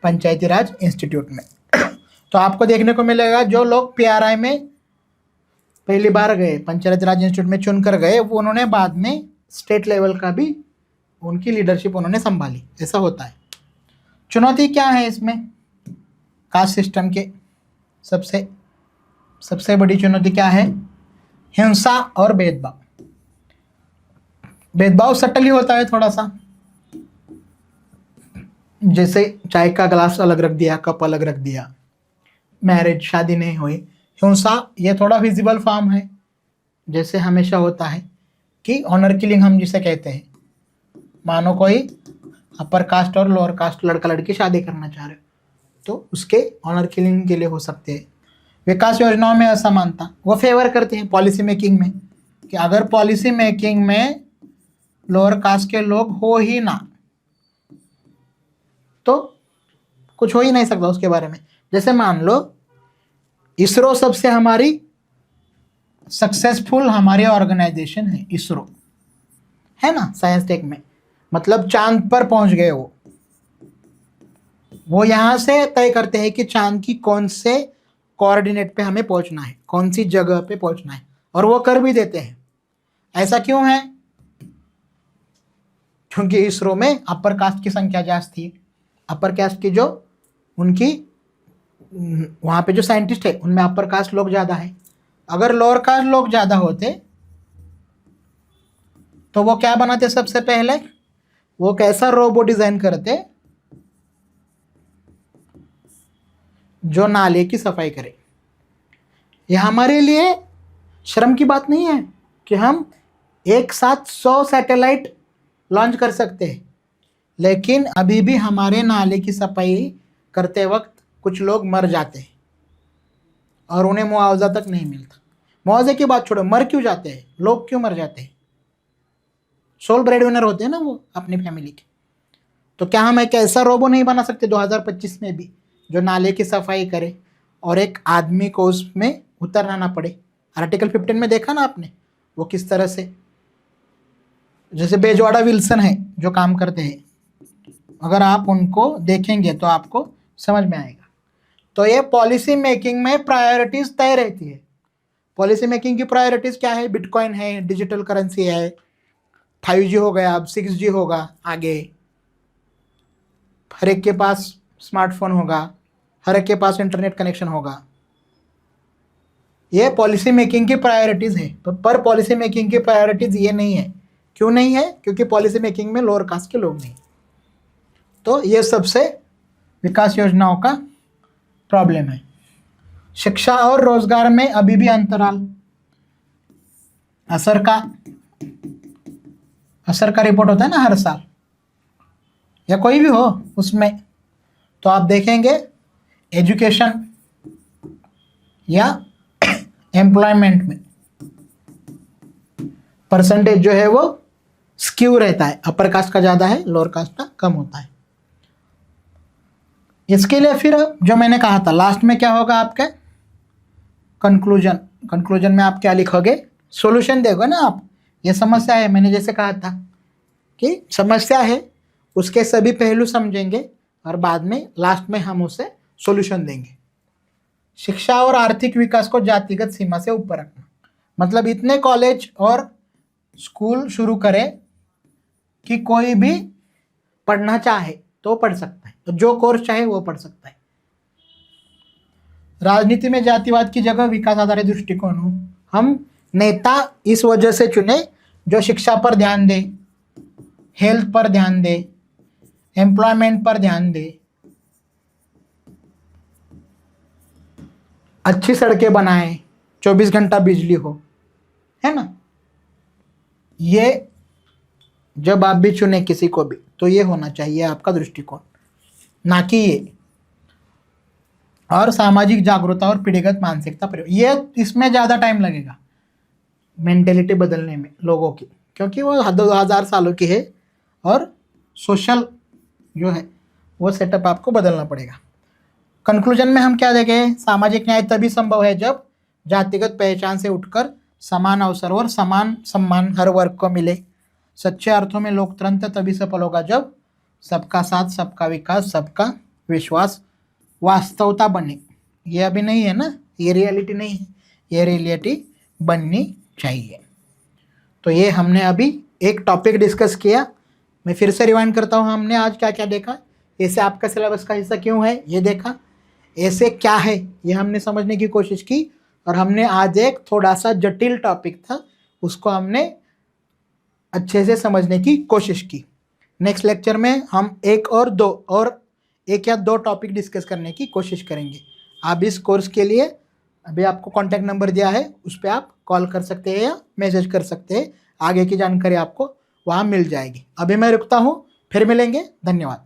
पंचायती राज इंस्टीट्यूट में। तो आपको देखने को मिलेगा जो लोग पीआरआई में पहली बार गए, पंचायती राज इंस्टीट्यूट में चुनकर गए, वो उन्होंने बाद में स्टेट लेवल का भी उनकी लीडरशिप उन्होंने संभाली। ऐसा होता है। चुनौती क्या है इसमें? कास्ट सिस्टम के सबसे बड़ी चुनौती क्या है? हिंसा और भेदभाव। भेदभाव सटल होता है थोड़ा सा, जैसे चाय का ग्लास अलग रख दिया, कप अलग रख दिया, मैरिज शादी नहीं हुई। हिंसा ये थोड़ा विजिबल फॉर्म है, जैसे हमेशा होता है कि ऑनर किलिंग हम जिसे कहते हैं। मानो कोई अपर कास्ट और लोअर कास्ट लड़का लड़की शादी करना चाह रहे हो तो उसके ऑनर किलिंग के लिए हो सकते हैं। विकास योजनाओं में असमानता, वो फेवर करते हैं पॉलिसी मेकिंग में, कि अगर पॉलिसी मेकिंग में लोअर कास्ट के लोग हो ही ना तो कुछ हो ही नहीं सकता उसके बारे में। जैसे मान लो इसरो सबसे हमारी सक्सेसफुल हमारी ऑर्गेनाइजेशन है, इसरो है ना, साइंस टेक में, मतलब चांद पर पहुंच गए वो यहां से तय करते हैं कि चांद की कौन से कोऑर्डिनेट पे हमें पहुंचना है, कौन सी जगह पे पहुंचना है, और वो कर भी देते हैं। ऐसा क्यों है? क्योंकि इसरो में अपर कास्ट की संख्या जास्त थी। अपर कास्ट की जो उनकी वहां पे जो साइंटिस्ट है उनमें अपर कास्ट लोग ज्यादा है। अगर लोअर कास्ट लोग ज्यादा होते तो वो क्या बनाते? सबसे पहले वो कैसा रोबोट डिजाइन करते जो नाले की सफाई करे। यह हमारे लिए शर्म की बात नहीं है कि हम एक साथ 100 सैटेलाइट लॉन्च कर सकते हैं, लेकिन अभी भी हमारे नाले की सफाई करते वक्त कुछ लोग मर जाते हैं और उन्हें मुआवजा तक नहीं मिलता। मुआवजे की बात छोड़ो, मर क्यों जाते हैं लोग? क्यों मर जाते हैं? सोल ब्रेड विनर होते हैं ना वो अपनी फैमिली के। तो क्या हम एक ऐसा रोबो नहीं बना सकते 2025 में भी जो नाले की सफाई करे और एक आदमी को उसमें उतरना ना पड़े? आर्टिकल 15 में देखा ना आपने वो किस तरह से, जैसे बेजवाड़ा विल्सन है जो काम करते हैं, अगर आप उनको देखेंगे तो आपको समझ में आएगा। तो ये पॉलिसी मेकिंग में प्रायोरिटीज तय रहती है। पॉलिसी मेकिंग की प्रायोरिटीज क्या है? बिटकॉइन है, डिजिटल करेंसी है, 5G हो गया, अब 6G होगा आगे, हर एक के पास स्मार्टफोन होगा, हर एक के पास इंटरनेट कनेक्शन होगा। ये पॉलिसी मेकिंग की प्रायोरिटीज है। पर पॉलिसी मेकिंग की प्रायोरिटीज ये नहीं है। क्यों नहीं है? क्योंकि पॉलिसी मेकिंग में लोअर कास्ट के लोग नहीं। तो ये सबसे विकास योजनाओं का प्रॉब्लम है। शिक्षा और रोजगार में अभी भी अंतराल। असर का रिपोर्ट होता है ना हर साल, या कोई भी हो उसमें, तो आप देखेंगे एजुकेशन या एम्प्लॉयमेंट में परसेंटेज जो है वो स्क्यू रहता है, अपर कास्ट का ज़्यादा है, लोअर कास्ट का कम होता है। इसके लिए फिर जो मैंने कहा था लास्ट में क्या होगा आपके कंक्लूजन। कंक्लूजन में आप क्या लिखोगे, सॉल्यूशन देखोगे ना आप, ये समस्या है, मैंने जैसे कहा था कि समस्या है, उसके सभी पहलू समझेंगे और बाद में लास्ट में हम उसे सॉल्यूशन देंगे। शिक्षा और आर्थिक विकास को जातिगत सीमा से ऊपर रखना, मतलब इतने कॉलेज और स्कूल शुरू करें कि कोई भी पढ़ना चाहे तो पढ़ सकता है, तो जो कोर्स चाहे वो पढ़ सकता है। राजनीति में जातिवाद की जगह विकास आधारित दृष्टिकोण हो। हम नेता इस वजह से चुने जो शिक्षा पर ध्यान दे, हेल्थ पर ध्यान दे, एम्प्लॉयमेंट पर ध्यान दे, अच्छी सड़कें बनाए, 24 घंटा बिजली हो, है ना। ये जब आप भी चुने किसी को भी तो ये होना चाहिए आपका दृष्टिकोण, ना कि ये। और सामाजिक जागरूकता और पीढ़ीगत मानसिकता प्रयोग, ये इसमें ज़्यादा टाइम लगेगा मेंटेलिटी बदलने में लोगों की, क्योंकि वो 2000 सालों की है और सोशल जो है वो सेटअप आपको बदलना पड़ेगा। कंक्लूजन में हम क्या देखें, सामाजिक न्याय तभी संभव है जब जातिगत पहचान से उठकर समान अवसर और समान सम्मान हर वर्ग को मिले। सच्चे अर्थों में लोकतंत्र तभी सफल होगा जब सबका साथ, सबका विकास, सबका विश्वास वास्तवता बने। ये अभी नहीं है ना, ये रियलिटी नहीं है, ये रियलिटी बननी चाहिए। तो ये हमने अभी एक टॉपिक डिस्कस किया। मैं फिर से रिवाइंड करता हूँ, हमने आज क्या क्या देखा, ऐसे आपका सिलेबस का हिस्सा क्यों है ये देखा, ऐसे क्या है ये हमने समझने की कोशिश की, और हमने आज एक थोड़ा सा जटिल टॉपिक था उसको हमने अच्छे से समझने की कोशिश की। नेक्स्ट लेक्चर में हम एक या दो टॉपिक डिस्कस करने की कोशिश करेंगे। आप इस कोर्स के लिए अभी आपको कॉन्टैक्ट नंबर दिया है, उस पर आप कॉल कर सकते हैं या मैसेज कर सकते हैं, आगे की जानकारी आपको वहाँ मिल जाएगी। अभी मैं रुकता हूँ, फिर मिलेंगे, धन्यवाद।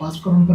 पास करूँ